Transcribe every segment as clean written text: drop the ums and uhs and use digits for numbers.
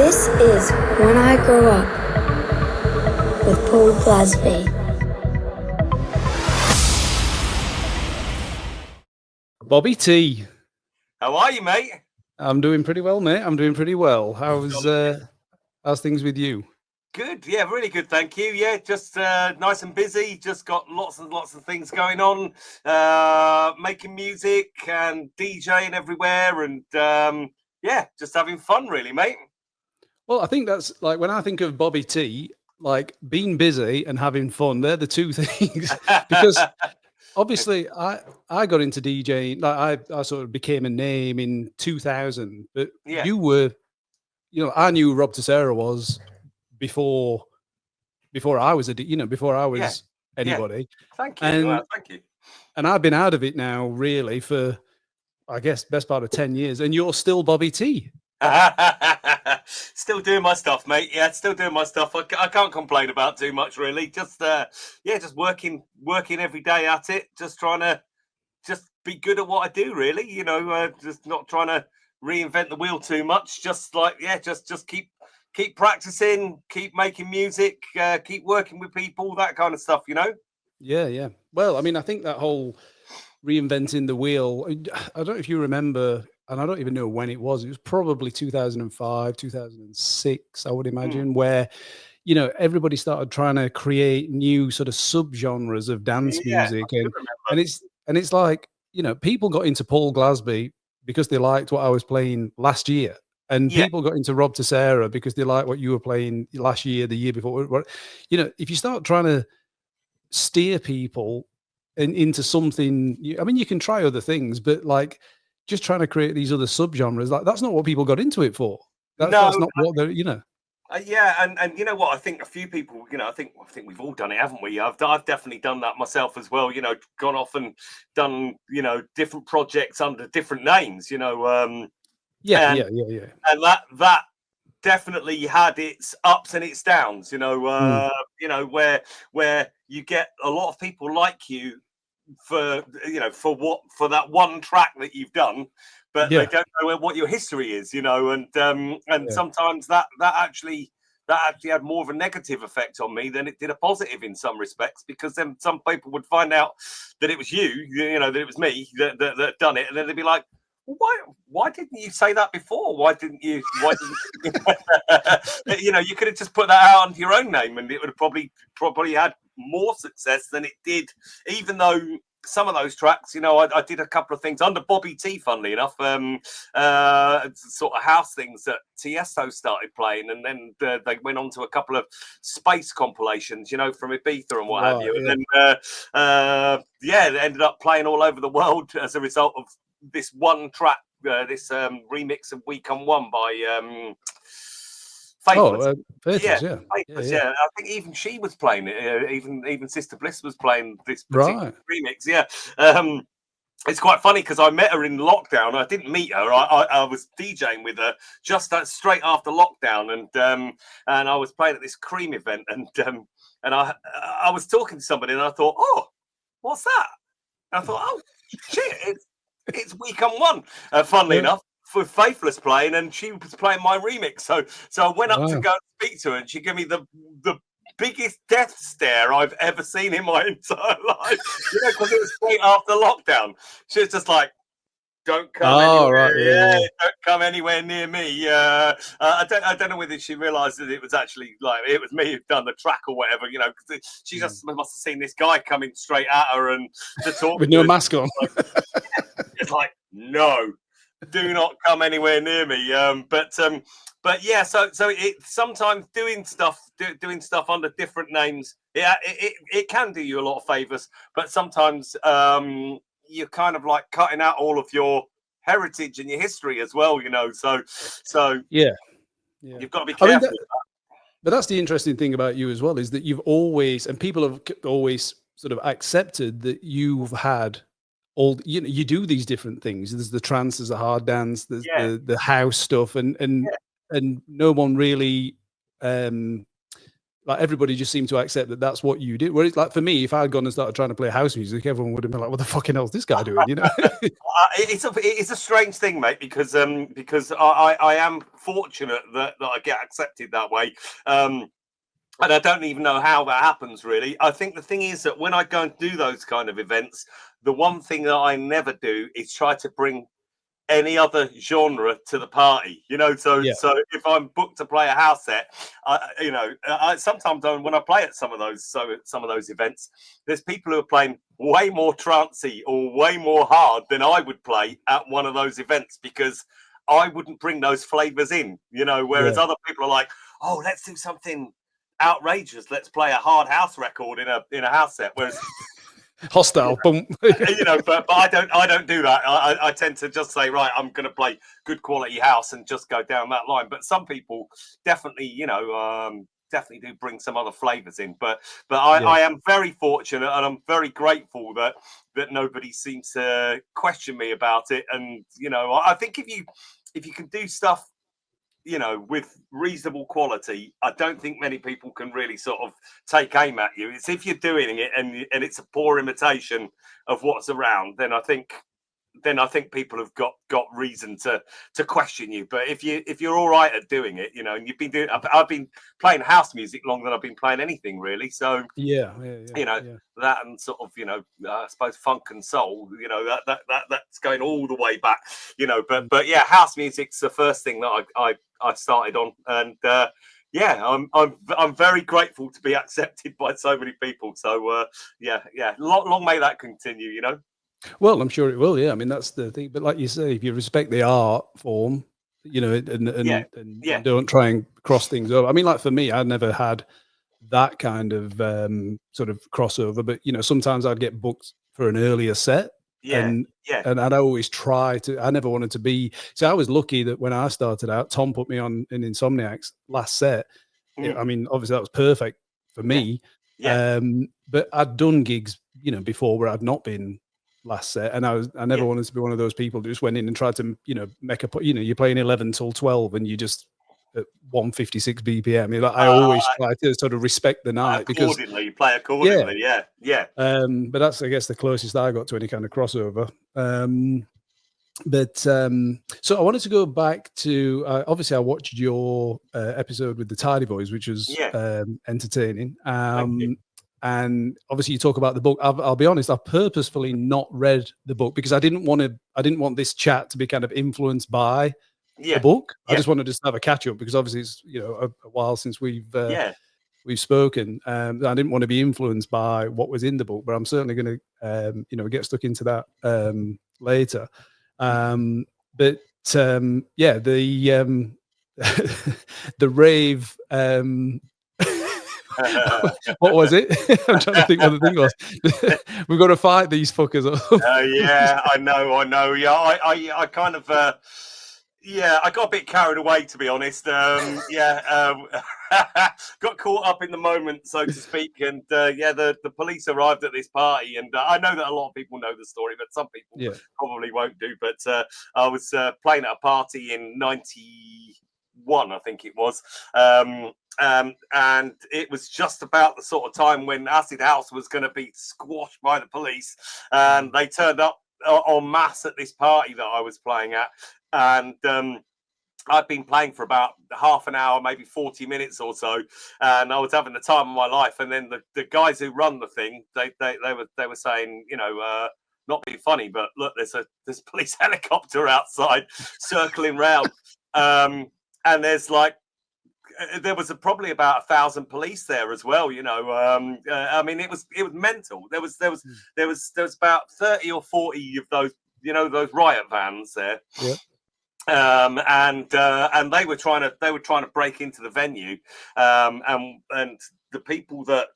This is When I Grow Up with Paul Glazby. Bobby T. How are you, mate? I'm doing pretty well, mate. I'm doing pretty well. How's things with you? Good, yeah, really good, thank you. Yeah, just nice and busy. Just got lots and lots of things going on. Making music and DJing everywhere, and yeah, just having fun, really, mate. Well, I think that's like when I think of Bobby T, like being busy and having fun. They're the two things because obviously I got into DJing. Like I sort of became a name in 2000, but Yeah. you were, I knew who Rob Tissera was before I was before I was anybody. Thank you. And thank you. And I've been out of it now really for, I guess, best part of 10 years, and you're still Bobby T. Still doing my stuff, mate. Yeah, still doing my stuff. I can't complain about too much, really. Just just working every day at it. Just trying to just be good at what I do, really. Just not trying to reinvent the wheel too much. Just just keep practicing, keep making music, keep working with people, that kind of stuff. Yeah. Well, I mean, I think that whole reinventing the wheel, I don't know if you remember, and I don't even know when it was probably 2005, 2006, I would imagine, where, everybody started trying to create new sort of subgenres of dance music. And it's like, people got into Paul Glazby because they liked what I was playing last year. And people got into Rob Tissera because they liked what you were playing last year, the year before. If you start trying to steer people into something, I mean, you can try other things, but like just trying to create these other subgenres, like that's not what people got into it for. That's not what they're, and you know what? I think a few people, I think we've all done it, haven't we? I've definitely done that myself as well. Gone off and done, different projects under different names. And that definitely had its ups and its downs. Where you get a lot of people like you for that one track that you've done, but they don't know what your history is, and sometimes that actually had more of a negative effect on me than it did a positive in some respects, because then some people would find out that it was that it was me that done it, and then they'd be like, why didn't you say that before? Why didn't you you could have just put that out under your own name, and it would have probably had more success than it did, even though some of those tracks, I did a couple of things under Bobby T, funnily enough, sort of house things that Tiesto started playing, and then they went on to a couple of space compilations, from Ibiza and what have you, and then they ended up playing all over the world as a result of this one track, this remix of We Come One by Faithless. Faithless, Faithless, I think even she was playing it. Even Sister Bliss was playing this particular remix. Yeah. It's quite funny because I met her in lockdown. I didn't meet her. I was DJing with her just straight after lockdown, and I was playing at this Cream event, and I was talking to somebody, and I thought, oh, what's that? And I thought, oh shit, it's We Come One. Funnily enough, for Faithless playing, and she was playing my remix. So I went up to go and speak to her, and she gave me the biggest death stare I've ever seen in my entire life. Because it was straight after lockdown. She was just like, "Don't come anywhere. Don't come anywhere near me." I don't know whether she realised that it was actually like it was me who'd done the track or whatever. Because she just must have seen this guy coming straight at her and to talk with no mask on. It's like, no. Do not come anywhere near me. But yeah. So it sometimes doing stuff under different names. It can do you a lot of favors, but sometimes you're kind of like cutting out all of your heritage and your history as well. So you've got to be careful. But that's the interesting thing about you as well, is that you've always, and people have always sort of accepted that you've had. You do these different things. There's the trance, there's the hard dance, there's the house stuff, and no one really like everybody just seemed to accept that that's what you did. Whereas like for me, if I had gone and started trying to play house music, everyone would have been like, what the fucking hell is this guy doing? You know? It's a strange thing, mate, because I am fortunate that I get accepted that way. And I don't even know how that happens, really. I think the thing is that when I go and do those kind of events, the one thing that I never do is try to bring any other genre to the party, you know. So if I'm booked to play a house set, I sometimes when I play at some of those events, there's people who are playing way more trancey or way more hard than I would play at one of those events, because I wouldn't bring those flavors in, you know. Whereas other people are like, oh, let's do something outrageous, let's play a hard house record in a house set. Whereas hostile, boom. But I don't do that. I tend to just say, right, I'm going to play good quality house and just go down that line. But some people definitely, definitely do bring some other flavors in. But I am very fortunate, and I'm very grateful that nobody seems to question me about it. And I think if you can do stuff, with reasonable quality, I don't think many people can really sort of take aim at you. It's if you're doing it and it's a poor imitation of what's around, then I think people have got reason to question you. But if you're all right at doing it, and you've been doing, I've been playing house music longer than I've been playing anything really. So that and sort of I suppose funk and soul, that's going all the way back, But yeah, house music's the first thing that I started on, and I'm very grateful to be accepted by so many people. So long may that continue, Well, I'm sure it will. Yeah, I mean that's the thing. But like you say, if you respect the art form, and don't try and cross things over. I mean, like for me, I never had that kind of sort of crossover. But sometimes I'd get booked for an earlier set. And I'd always try to. I never wanted to be. So I was lucky that when I started out, Tom put me on in Insomniac's last set. I mean, obviously that was perfect for me. But I'd done gigs, before where I'd not been last set, and I never wanted to be one of those people who just went in and tried to make a you're playing 11 till 12 and you just at 156 BPM. I always try to sort of respect the night because you play accordingly. But that's, I guess, the closest I got to any kind of crossover. So I wanted to go back to obviously I watched your episode with the Tidy Boys, which was entertaining. And obviously you talk about the book. I'll be honest, I've purposefully not read the book because I didn't want this chat to be kind of influenced by the book. I just wanted to have a catch up because obviously it's a while since we've spoken. I didn't want to be influenced by what was in the book, but I'm certainly going to get stuck into that later. The the rave. What was it? I'm trying to think what the thing was. We've got to fight these fuckers up. I know. Yeah, I kind of I got a bit carried away, to be honest. Got caught up in the moment, so to speak. And the police arrived at this party, and I know that a lot of people know the story, but some people probably won't do. But I was playing at a party in '91, I think it was. And it was just about the sort of time when Acid House was going to be squashed by the police, and they turned up en masse at this party that I was playing at, and I'd been playing for about half an hour, maybe 40 minutes or so, and I was having the time of my life. And then the guys who run the thing, they were saying, not being funny, but look, there's a police helicopter outside circling round, and there was probably about 1,000 police there as well. I mean, it was mental. There was about 30 or 40 of those, those riot vans there. Yeah. And they were trying to break into the venue. And the people that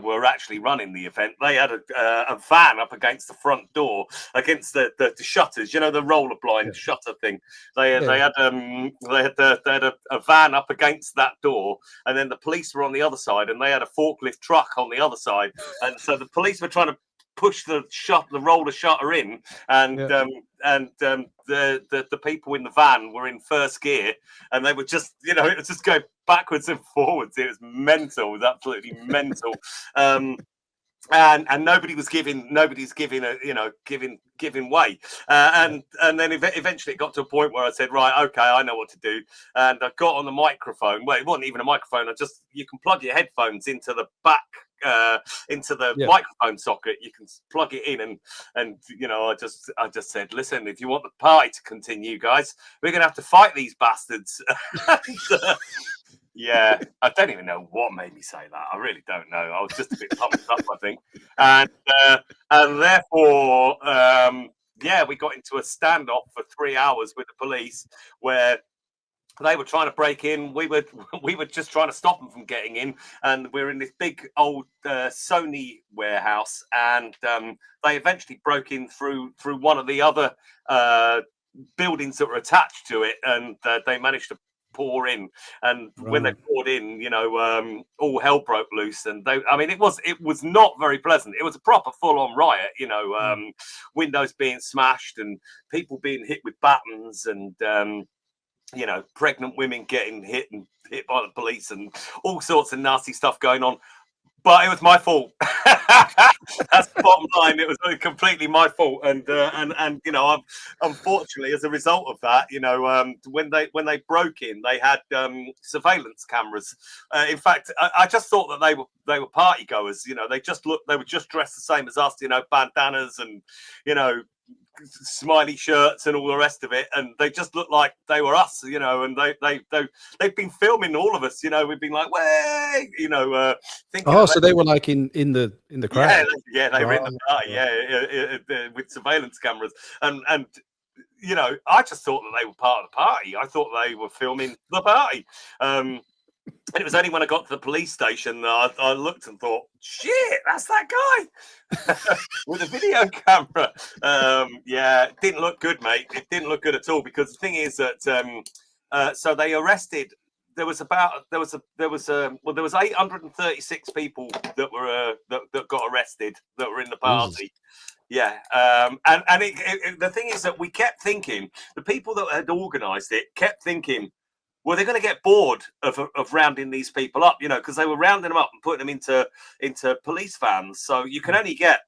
were actually running the event, they had a van up against the front door, against the shutters, the roller blind shutter thing. They had a van up against that door, and then the police were on the other side, and they had a forklift truck on the other side, and so the police were trying to push the roller shutter in, and the people in the van were in first gear, and they were just, it was just going backwards and forwards. It was mental. It was absolutely mental. And nobody's giving way, and then eventually it got to a point where I said, right, okay, I know what to do, and I got on the microphone. Well, it wasn't even a microphone. You can plug your headphones into the back, into the microphone socket. You can plug it in, and I just said, listen, if you want the party to continue, guys, we're gonna have to fight these bastards. Yeah, I don't even know what made me say that. I really don't know. I was just a bit pumped up, I think, and therefore, we got into a standoff for 3 hours with the police, where they were trying to break in. We were just trying to stop them from getting in, and we're in this big old Sony warehouse, and they eventually broke in through one of the other buildings that were attached to it, and they managed to pour in, and when they poured in, all hell broke loose, and it was not very pleasant. It was a proper full-on riot, windows being smashed and people being hit with batons, and pregnant women getting hit by the police, and all sorts of nasty stuff going on. But it was my fault. That's the bottom line. It was completely my fault, and unfortunately, as a result of that, when they broke in, they had surveillance cameras. In fact, I just thought that they were party goers. They were just dressed the same as us. Bandanas and smiley shirts and all the rest of it, and they just looked like they were us, and they've been filming all of us, we've been like, way, thinking so they were like in the crowd. Yeah, they were in the party, with surveillance cameras, and I just thought that they were part of the party. I thought they were filming the party. And it was only when I got to the police station that I looked and thought, shit, that's that guy with a video camera. It didn't look good, mate. It didn't look good at all, because the thing is that so they arrested. There was 836 people that were that got arrested that were in the party. Yeah, and the thing is that we kept thinking, the people that had organised it kept thinking, well, they're going to get bored of rounding these people up, because they were rounding them up and putting them into police vans. So you can only get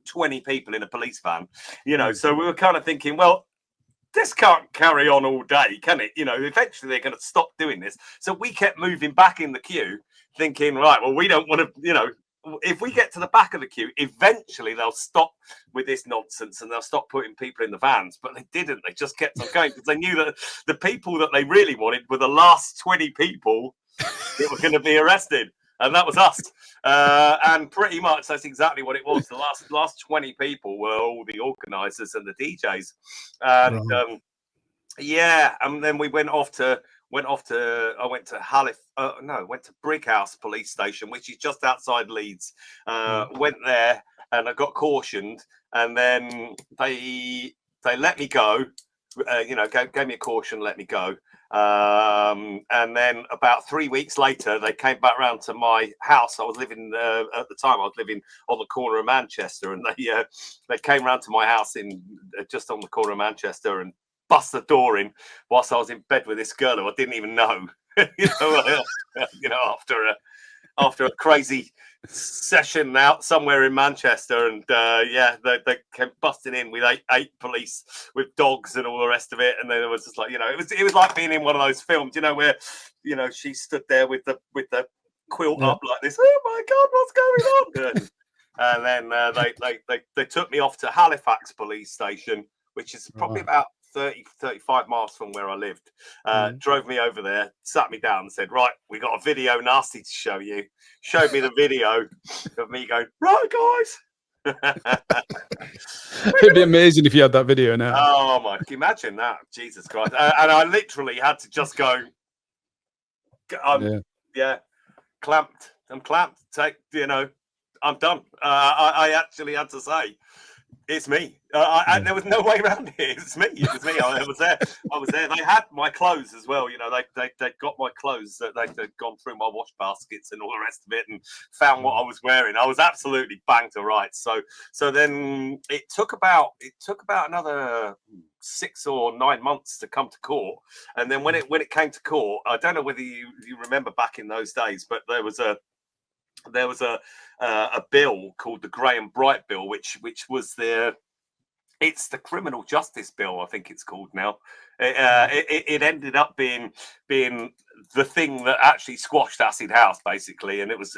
20 people in a police van, So we were kind of thinking, well, this can't carry on all day, can it? Eventually they're going to stop doing this. So we kept moving back in the queue, thinking, right, well, we don't want to, if we get to the back of the queue, eventually they'll stop with this nonsense and they'll stop putting people in the vans. But they didn't. They just kept on going, because they knew that the people that they really wanted were the last 20 people that were going to be arrested. And that was us. And pretty much that's exactly what it was. The last 20 people were all the organisers and the DJs. And and then we went to Brighouse Police Station, which is just outside Leeds. Went there and I got cautioned, and then they let me go. Gave me a caution, let me go. And then about 3 weeks later, they came back round to my house. I was living at the time. I was living on the corner of Manchester, and they came round to my house just on the corner of Manchester and bust the door in whilst I was in bed with this girl who I didn't even know. After a crazy session out somewhere in Manchester, and they came busting in with eight police with dogs and all the rest of it, and then it was just like, it was like being in one of those films, where she stood there with the quilt up like this. Oh my God, what's going on? And then they took me off to Halifax Police Station, which is probably about 35 miles from where I lived. Drove me over there, sat me down and said, right, we got a video nasty to show you. Showed me the video of me going, right, guys. It'd be amazing if you had that video now. Oh my, can you imagine that? Jesus Christ. And I literally had to just go, clamped. I'm clamped. I'm done. I actually had to say, It's me. There was no way around it. It's me. It was me. I was there. I was there. They had my clothes as well. You know, they got my clothes. They'd gone through my wash baskets and all the rest of it, and found what I was wearing. I was absolutely banged to rights. So then it took about another 6 or 9 months to come to court. And then when it came to court, I don't know whether you remember back in those days, but there was a bill called the Graham Bright Bill, which was it's the criminal justice bill, I think it's called now. It ended up being the thing that actually squashed acid house, basically, and it was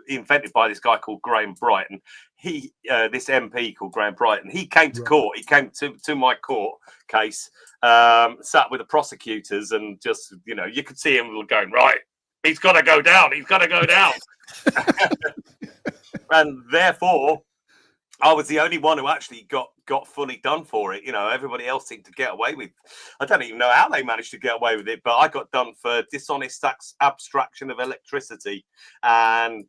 invented by this guy called Graham Bright, and he this MP called Graham Bright, and he came to court. He came to my court case, sat with the prosecutors, and just, you know, you could see him going, right, he's got to go down. He's got to go down. And therefore, I was the only one who actually got fully done for it. You know, everybody else seemed to get away with. I don't even know how they managed to get away with it, but I got done for dishonest abstraction of electricity and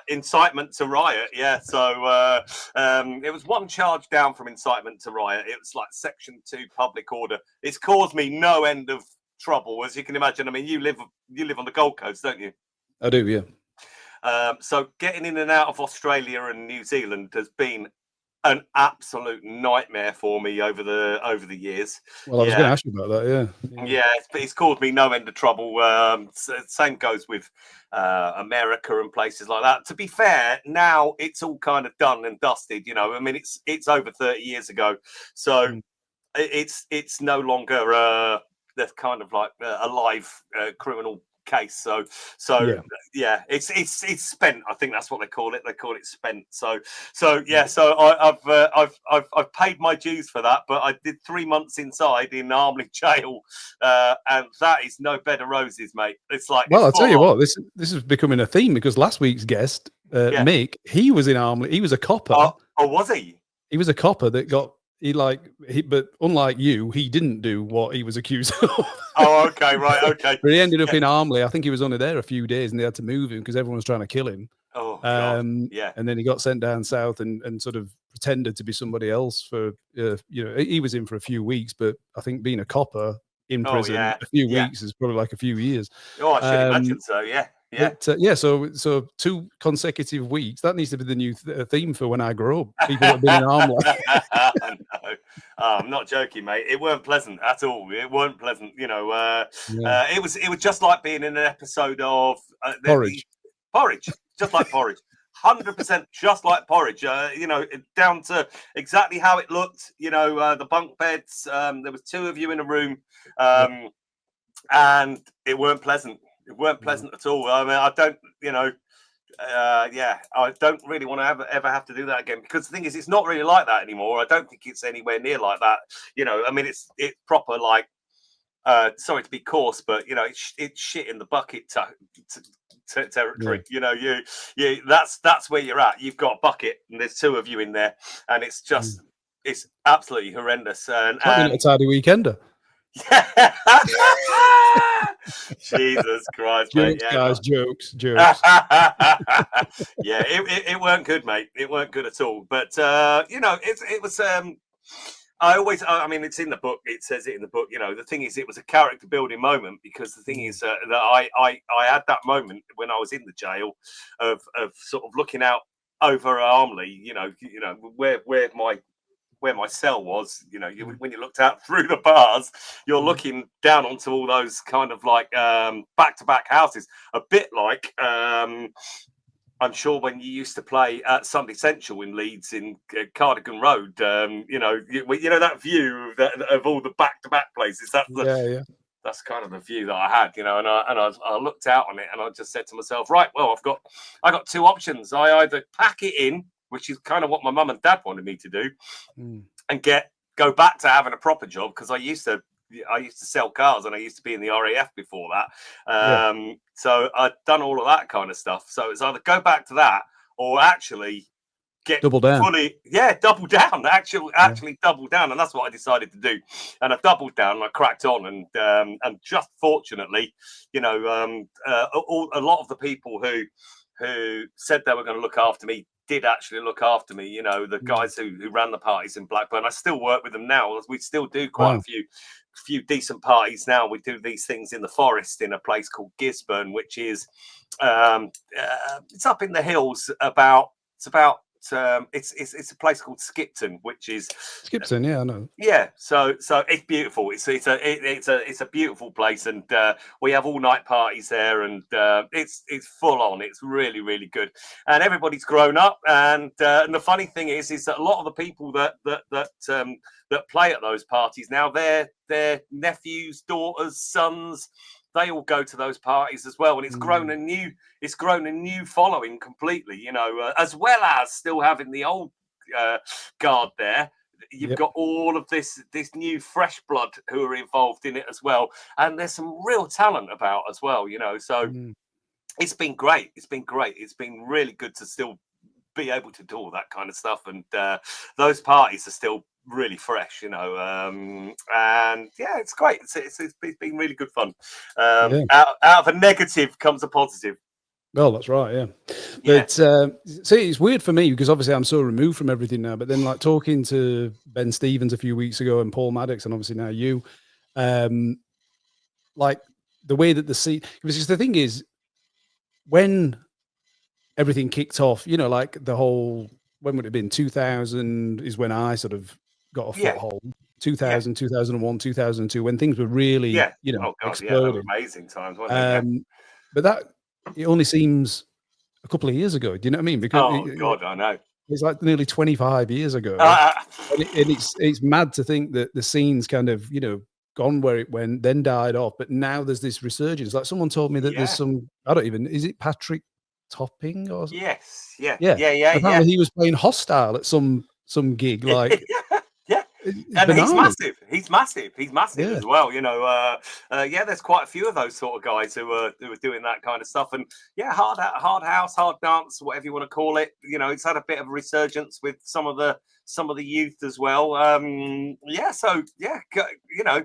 incitement to riot. Yeah, so it was one charge down from incitement to riot. It was like Section 2 public order. It's caused me no end of trouble, as you can imagine. I mean, you live on the Gold Coast, don't you? I do, yeah. So getting in and out of Australia and New Zealand has been an absolute nightmare for me over the years. Well, I was going to ask you about that, yeah. It's caused me no end of trouble. Same goes with America and places like that. To be fair, now it's all kind of done and dusted. You know, I mean, it's over 30 years ago, so it's no longer the kind of like a live criminal case. So yeah, it's spent. I think that's what they call it. They call it spent. So yeah. So I've paid my dues for that, but I did 3 months inside in Armley jail, and that is no bed of roses, mate. It's like, well, I'll tell you what, this is becoming a theme, because last week's guest, Mick, he was in Armley. He was a copper. Oh, was he? He was a copper that got. But unlike you, he didn't do what he was accused of. Oh, okay, right, okay. But he ended up in Armley. I think he was only there a few days, and they had to move him because everyone was trying to kill him. Oh, God. Yeah. And then he got sent down south and sort of pretended to be somebody else for, you know, he was in for a few weeks, but I think being a copper in prison, a few weeks is probably like a few years. Oh, I should imagine so, yeah. Yeah. But, so 2 consecutive weeks. That needs to be the new theme for when I grow up. People that have been in Armley. No. I'm not joking, mate. It weren't pleasant at all. It weren't pleasant. You know, it was just like being in an episode of Porridge. Porridge, just like Porridge. 100% just like Porridge. You know, down to exactly how it looked. You know, the bunk beds. There was 2 of you in a room, and it weren't pleasant. It weren't pleasant at all. I mean, I don't, you know, I don't really want to ever have to do that again, because the thing is, it's not really like that anymore. I don't think it's anywhere near like that. You know, I mean, it's proper, like, sorry to be coarse, but, you know, it's shit in the bucket territory. You know, you that's where you're at. You've got a bucket and there's 2 of you in there, and it's just it's absolutely horrendous. And a tidy weekender. Jesus Christ, jokes, mate. Yeah, guys, jokes. Yeah, it weren't good, mate. It weren't good at all. But you know, it was. I mean, it's in the book. It says it in the book. You know, the thing is, it was a character building moment, because the thing is that I had that moment when I was in the jail of sort of looking out over Armley. You know where my cell was. You know, when you looked out through the bars, you're looking down onto all those kind of like back-to-back houses, a bit like I'm sure when you used to play at Sunday Central in Leeds in Cardigan Road, you know that view of all the back-to-back places. That's kind of the view that I had, you know, and I looked out on it, and I just said to myself, right, well, I got 2 options. I either pack it in, which is kind of what my mum and dad wanted me to do, and go back to having a proper job, because I used to sell cars, and I used to be in the RAF before that. So I'd done all of that kind of stuff. So it's either go back to that, or actually get double down. Double down. Actually double down, and that's what I decided to do. And I doubled down, and I cracked on, and just fortunately, you know, a lot of the people who said they were going to look after me did actually look after me. You know, the guys who ran the parties in Blackburn, I still work with them now. We still do quite a few decent parties now. We do these things in the forest in a place called Gisborne, which is it's up in the hills. It's a place called Skipton, which is Skipton. Yeah, I know. Yeah, so it's beautiful. It's a beautiful place, and we have all night parties there, and it's full on. It's really, really good, and everybody's grown up. And the funny thing is that a lot of the people that play at those parties now, their nephews, daughters, sons, they all go to those parties as well, and it's grown a new following completely. You know, as well as still having the old guard there. You've got all of this new fresh blood who are involved in it as well, and there's some real talent about as well. You know, so it's been great. It's been really good to still be able to do all that kind of stuff, and those parties are still really fresh, you know, and yeah, it's great. It's been really good fun. Out of a negative comes a positive. Well, that's right, yeah. But see, it's weird for me because obviously I'm so removed from everything now. But then, like talking to Ben Stevens a few weeks ago and Paul Maddox, and obviously now you, like the way that the scene. Because the thing is, when everything kicked off, you know, like the whole, when would it have been? 2000 is when I sort of got a foothold. 2000, 2001, 2002, when things were really, you know, exploding. Amazing times, weren't they? But that, it only seems a couple of years ago. Do you know what I mean? Because God, I know. It's like nearly 25 years ago. And it's mad to think that the scene's kind of, you know, gone where it went, then died off. But now there's this resurgence. Like someone told me that there's some, I don't even, is it Patrick Topping or something? Yes. Apparently he was playing Hostile at some gig. Like, and he's massive as well, you know. There's quite a few of those sort of guys who are doing that kind of stuff, and hard house, hard dance, whatever you want to call it, you know, it's had a bit of a resurgence with some of the youth as well. You know,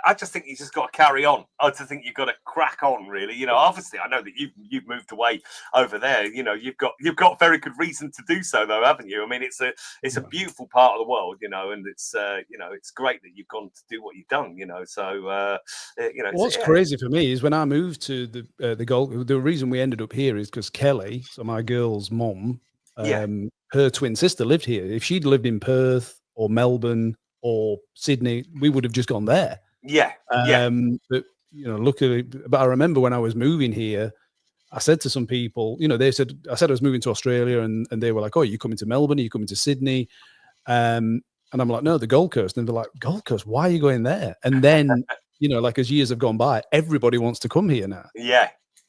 I just think you just got to carry on. I just think you've got to crack on, really. You know, obviously, I know that you've moved away over there. You know, you've got very good reason to do so, though, haven't you? I mean, it's a beautiful part of the world, you know, and it's you know, it's great that you've gone to do what you've done, you know. So you know, what's crazy for me is when I moved to the Gold. The reason we ended up here is because Kelly, so my girl's mom, her twin sister lived here. If she'd lived in Perth or Melbourne or Sydney, we would have just gone there. But you know, but I remember when I was moving here, I said to some people, you know, I said I was moving to Australia, and they were like, "Oh, are you coming to Melbourne? Are you coming to Sydney?" And I'm like, "No, the Gold Coast." And they're like, "Gold Coast? Why are you going there?" And then, you know, like as years have gone by, everybody wants to come here now.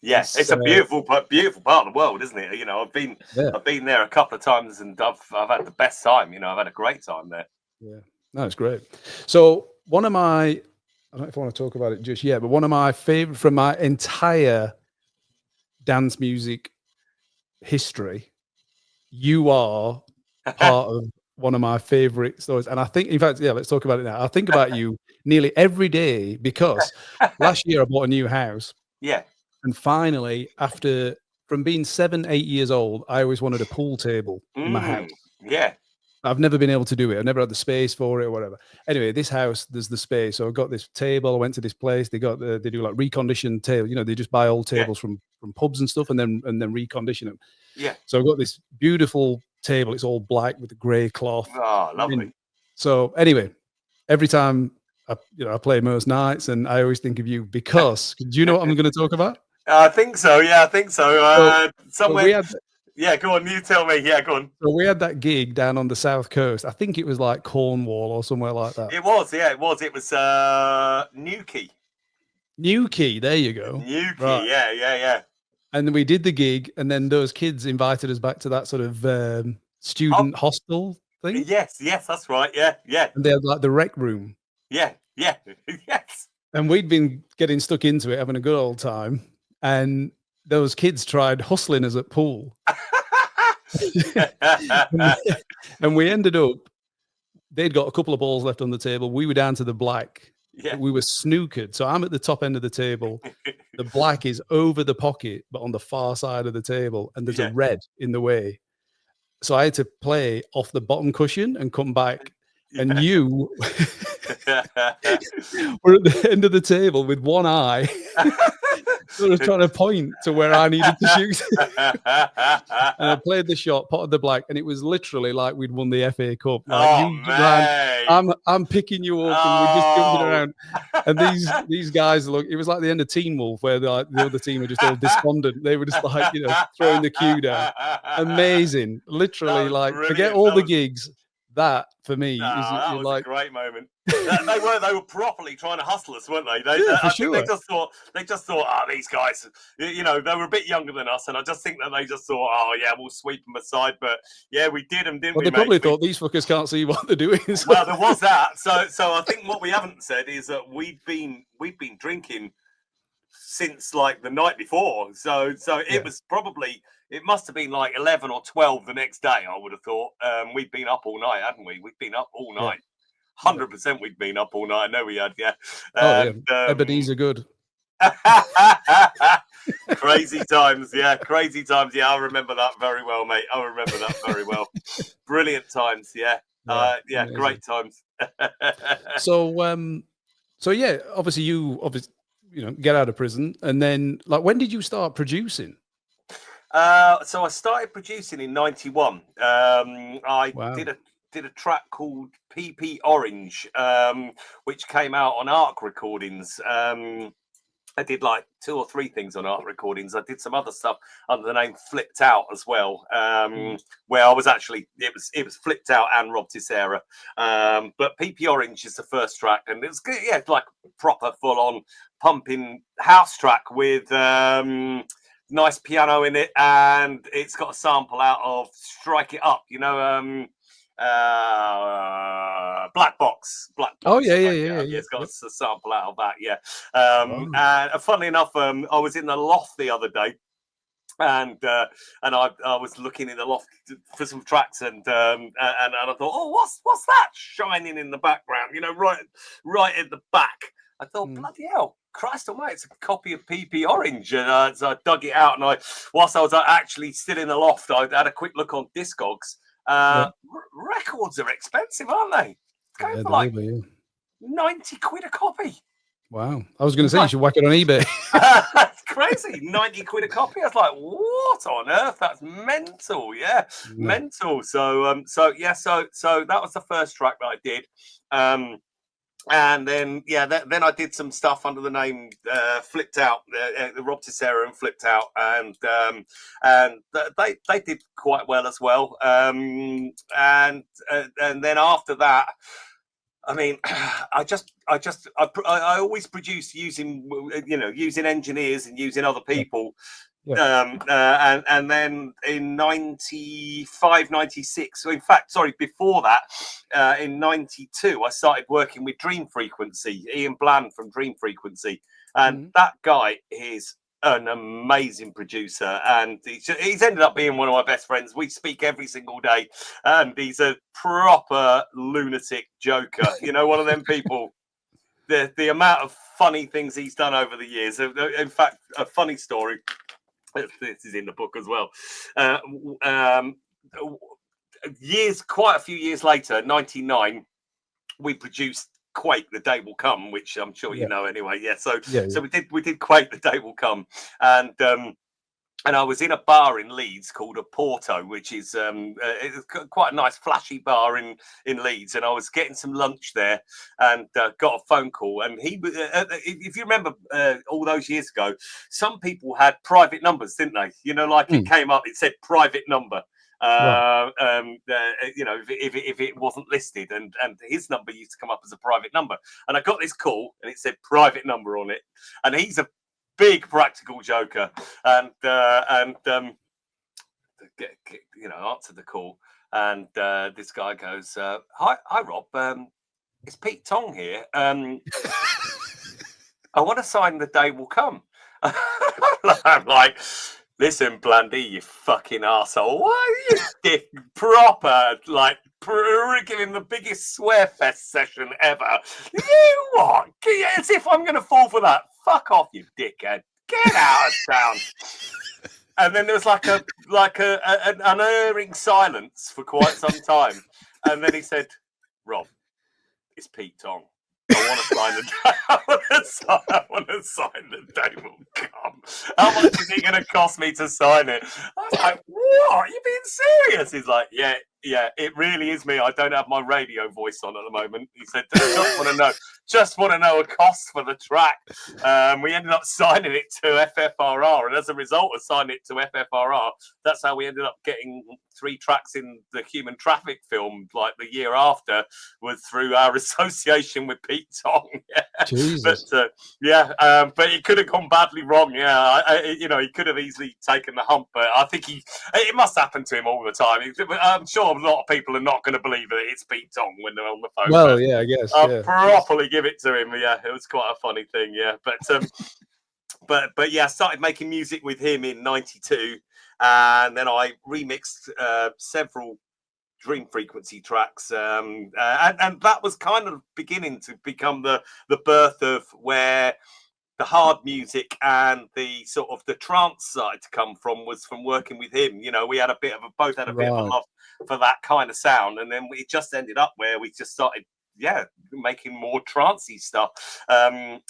It's a beautiful part of the world, isn't it? You know, I've been there a couple of times, and I've had the best time. You know, I've had a great time there. Yeah, no, it's great. So one of my, I don't know if I want to talk about it just yet, but one of my favorite from my entire dance music history, you are part of one of my favorite stories. And I think, in fact, let's talk about it now. I think about you nearly every day because last year I bought a new house. Yeah. And finally, from being 7, 8 years old, I always wanted a pool table in my house. Yeah. I've never been able to do it. I've never had the space for it or whatever. Anyway, this house, there's the space. So I got this table. I went to this place. They do like reconditioned table. You know, they just buy old tables from pubs and stuff, and then recondition them. Yeah. So I got this beautiful table. It's all black with a grey cloth. Oh, lovely. So anyway, every time I play most nights, and I always think of you because do you know what I'm going to talk about? I think so. Yeah, I think so. Somewhere. Go on. You tell me. Yeah, go on. So we had that gig down on the south coast. I think it was like Cornwall or somewhere like that. It was. Yeah, it was. It was Newquay. Newquay. There you go. Newquay. Right. Yeah. And we did the gig, and then those kids invited us back to that sort of student hostel thing. Yes, that's right. Yeah. And they had like the rec room. Yeah. Yes. And we'd been getting stuck into it, having a good old time, and those kids tried hustling us at pool. And we ended up, they'd got a couple of balls left on the table. We were down to the black. Yeah. We were snookered. So I'm at the top end of the table. The black is over the pocket, but on the far side of the table. And there's a red in the way. so I had to play off the bottom cushion and come back. And you were at the end of the table with one eye, sort of trying to point to where I needed to shoot. And I played the shot, potted the black, and it was literally like we'd won the FA Cup. Like I'm picking you up, and we're just jumping around. And these guys look. It was like the end of Teen Wolf, where the other team were just all despondent. They were just like, throwing the cue down. Amazing, literally, like brilliant. Forget all the gigs. That for me that was like a great moment. They were properly trying to hustle us, weren't they? They just thought, these guys, they were a bit younger than us, and I just think that they just thought, oh yeah, we'll sweep them aside. But yeah, we did them, didn't we? Well, they probably thought these fuckers can't see what they're doing. So. Well, there was that. So I think what we haven't said is that we've been drinking since like the night before. So it was probably. It must have been like 11 or 12 the next day, I would have thought. We'd been up all night, hadn't we? We'd been up all night. 100% we'd been up all night. I know we had, yeah. Ebenezer good. Crazy times, yeah. Crazy times, yeah. I remember that very well, mate. I remember that very well. Brilliant times, yeah. Great times. So yeah, obviously you get out of prison, and then like when did you start producing? So I started producing in '91. I did a track called PP Orange, which came out on Arc Recordings. I did like 2 or 3 things on Arc Recordings. I did some other stuff under the name Flipped Out as well, where I was actually it was Flipped Out and Rob Tissera. But PP Orange is the first track, and it was good, yeah, like proper full on pumping house track with nice piano in it, and it's got a sample out of Strike It Up, Black Box. Oh yeah. It's got a sample out of that, yeah. And funnily enough, I was in the loft the other day, and I was looking in the loft for some tracks, and I thought, oh, what's that shining in the background? Right at the back. I thought, bloody hell, Christ almighty, it's a copy of PP Orange. And so I dug it out, and whilst I was actually still in the loft, I had a quick look on Discogs. Records are expensive, aren't they? It's going for like 90 quid a copy. Wow. I was going to say, you should whack it on eBay. That's crazy. 90 quid a copy. I was like, what on earth? That's mental. Yeah. Mental. So that was the first track that I did. And then, then I did some stuff under the name Flipped Out, Rob Tissera and Flipped Out, and they did quite well as well. And then after that, I mean, I always produce using engineers and using other people. Yeah. And then in 95, 96, so in fact, sorry, before that, in 92, I started working with Dream Frequency, Ian Bland from Dream Frequency. And that guy is an amazing producer, and he's ended up being one of my best friends. We speak every single day, and he's a proper lunatic joker. One of them people. The amount of funny things he's done over the years. In fact, a funny story. This is in the book as well. Quite a few years later, 99, we produced Quake, The Day Will Come, which I'm sure you know anyway. Yeah, so we did Quake, The Day Will Come, and I was in a bar in Leeds called a Porto, which is it's quite a nice flashy bar in Leeds, and I was getting some lunch there, and got a phone call. And he, if you remember, all those years ago, some people had private numbers, didn't they? It came up, it said private number. If it wasn't listed, and his number used to come up as a private number, and I got this call, and it said private number on it, and he's a big practical joker, and answered the call, and this guy goes, hi Rob, it's Pete Tong here. I want to sign The Day Will Come. I'm like, listen, Blandy, you fucking arsehole. Why are you proper, like, giving the biggest swear fest session ever? You what? As if I'm going to fall for that. Fuck off, you dickhead. Get out of town. And then there was like an unerring silence for quite some time. And then he said, "Rob, it's Pete Tong. I want to sign the I want to sign the table. Come. How much is it going to cost me to sign it?" I was like, "What? Are you being serious?" He's like, "Yeah, it really is me. I don't have my radio voice on at the moment." He said, just want to know a cost for the track." We ended up signing it to FFRR, and as a result of signing it to FFRR, that's how we ended up getting 3 tracks in the Human Traffic film, like the year after, was through our association with Pete Tong. Jesus. But but it could have gone badly wrong. He could have easily taken the hump, but I think it must happen to him all the time. I'm sure a lot of people are not going to believe that it's Pete Tong when they're on the phone. Well, yeah, I guess. I'll properly give it to him. Yeah, it was quite a funny thing. Yeah, but yeah, I started making music with him in '92, and then I remixed several Dream Frequency tracks, and that was kind of beginning to become the birth of where the hard music and the sort of the trance side to come from, was from working with him. We had both had a bit of a love for that kind of sound, and then we just ended up where we just started making more trancey stuff. And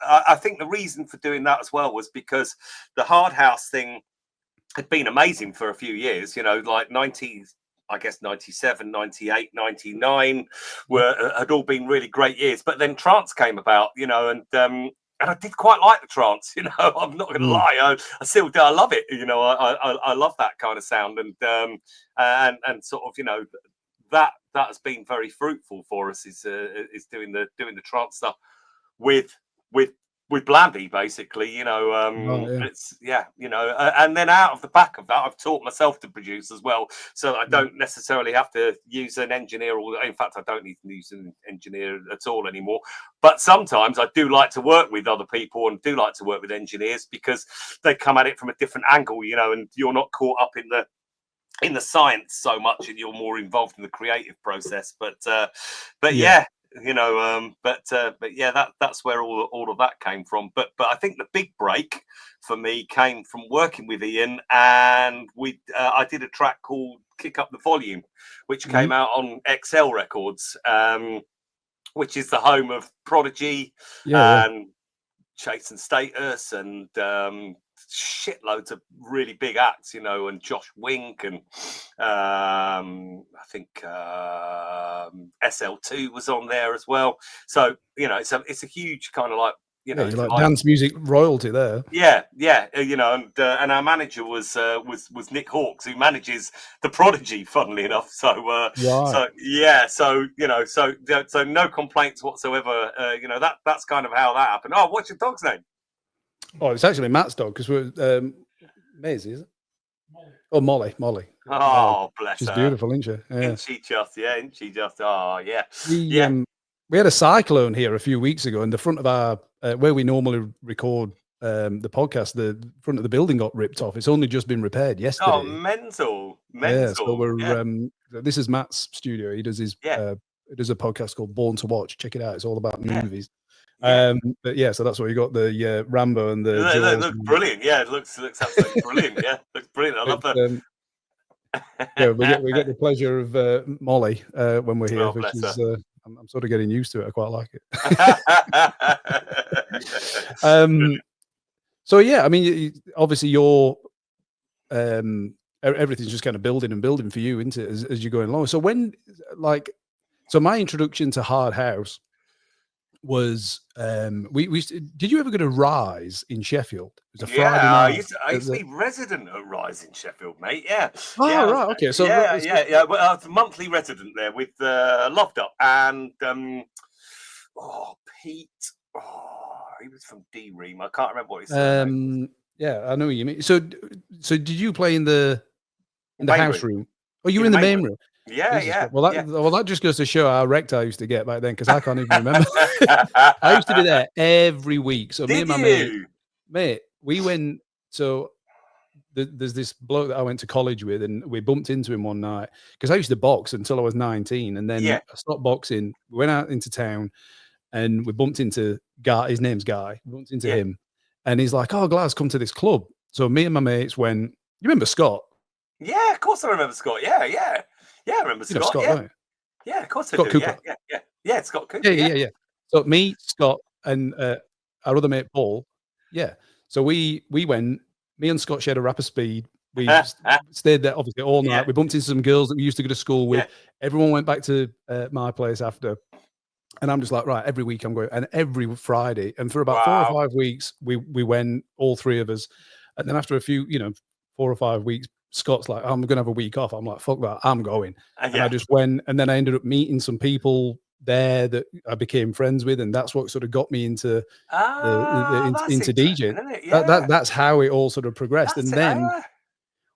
I think the reason for doing that as well was because the hard house thing had been amazing for a few years, like 90s. I guess 97, 98, 99 had all been really great years. But then trance came about, and I did quite like the trance. I'm not going to lie, I still do. I love it. I love that kind of sound, and sort of that has been very fruitful for us. Is doing the trance stuff with Blandy, basically, it's and then out of the back of that, I've taught myself to produce as well, so I don't necessarily have to use an engineer, or in fact I don't need to use an engineer at all anymore. But sometimes I do like to work with other people, and do like to work with engineers, because they come at it from a different angle, and you're not caught up in the science so much, and you're more involved in the creative process. But that's where all of that came from. But I think the big break for me came from working with Ian, and I did a track called Kick Up the Volume, which came out on XL Records, which is the home of Prodigy and Chase and Status, and shitloads of really big acts, and Josh Wink, and I think SL2 was on there as well. So it's a huge kind of like like dance music royalty there. And our manager was Nick Hawkes, who manages the Prodigy, funnily enough. So so no complaints whatsoever. That's kind of how that happened. Oh, what's your dog's name? Oh, it's actually Matt's dog, because we're Maisie, is it? Oh, Molly. Oh, bless She's her. Beautiful, isn't she? Yeah. Isn't she just? Oh, yeah. We had a cyclone here a few weeks ago, and the front of our where we normally record the podcast, the front of the building got ripped off. It's only just been repaired yesterday. Oh, mental. Yeah, so we're this is Matt's studio. He does his he does a podcast called Born to Watch. Check it out. It's all about movies. But so that's where you got the Rambo and the. It looks brilliant. Yeah, it looks absolutely brilliant. Yeah, looks brilliant. I love that. We get the pleasure of Molly when we're here, which is I'm sort of getting used to it. I quite like it. So I mean, obviously your everything's just kind of building and building for you, isn't it, as you're going along. So my introduction to hard house was did you ever go to Rise in Sheffield? It was a Friday night. I used to be resident at Rise in Sheffield, mate. Right, okay. So well, I was a monthly resident there with Loved Up and Pete. He was from D-Ream. I can't remember what he said. I know what you mean. So did you play in the house room? Oh, you were in the main room. Yeah. Well, that just goes to show how wrecked I used to get back then, because I can't even remember. I used to be there every week. So me and my mate, we went. So there's this bloke that I went to college with, and we bumped into him one night, because I used to box until I was 19, and then I stopped boxing. We went out into town, and we bumped into Guy. His name's Guy. We bumped into him, and he's like, "Oh, Glaz, come to this club." So me and my mates went. You remember Scott? Yeah, of course I remember Scott. Yeah. I remember You know Scott. Scott, Yeah. don't you? Yeah, of course Scott I do. Cooper. Yeah, Scott Cooper. Yeah. So me, Scott, and our other mate Paul. Yeah. So we went. Me and Scott shared a rapper speed. We stayed there obviously all night. Yeah. We bumped into some girls that we used to go to school with. Yeah. Everyone went back to my place after. And I'm just like, right, every week I'm going, and every Friday. And for about 4 or 5 weeks, we went, all three of us. And then after a few, 4 or 5 weeks, Scott's like, I'm going to have a week off. I'm like, fuck that, I'm going. And I just went, and then I ended up meeting some people there that I became friends with, and that's what sort of got me into into DJing. That's how it all sort of progressed. And then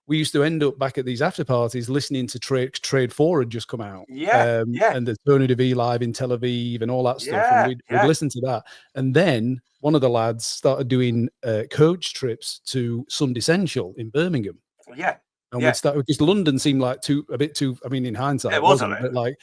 we used to end up back at these after parties listening to Trade 4 had just come out. And the Tony De Vit live in Tel Aviv and all that stuff. And we'd listen to that. And then one of the lads started doing coach trips to Sunday Central in Birmingham. Yeah. And we'd start, because London seemed like a bit too, I mean, in hindsight, it wasn't. But like,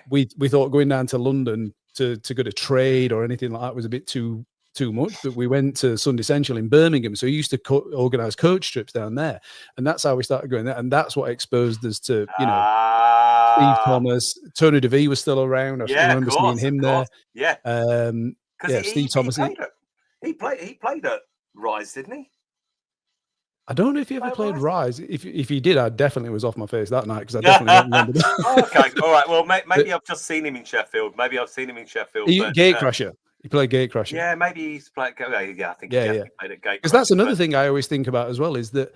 we thought going down to London to go to Trade or anything like that was a bit too much, but we went to Sunday Central in Birmingham. So he used to organize coach trips down there. And that's how we started going there. And that's what exposed us to, Steve Thomas. Tony De Vit was still around. I remember seeing him there. Yeah. Steve Thomas. He played at Rise, didn't he? I don't know if he ever played Rise. If he did, I definitely was off my face that night, because I definitely don't remember that. Okay, all right. Well, maybe I've just seen him in Sheffield. Gatecrasher. He played Gatecrasher. Yeah, maybe he's played. Yeah, I think he played at Gatecrasher. Because that's another thing I always think about as well, is that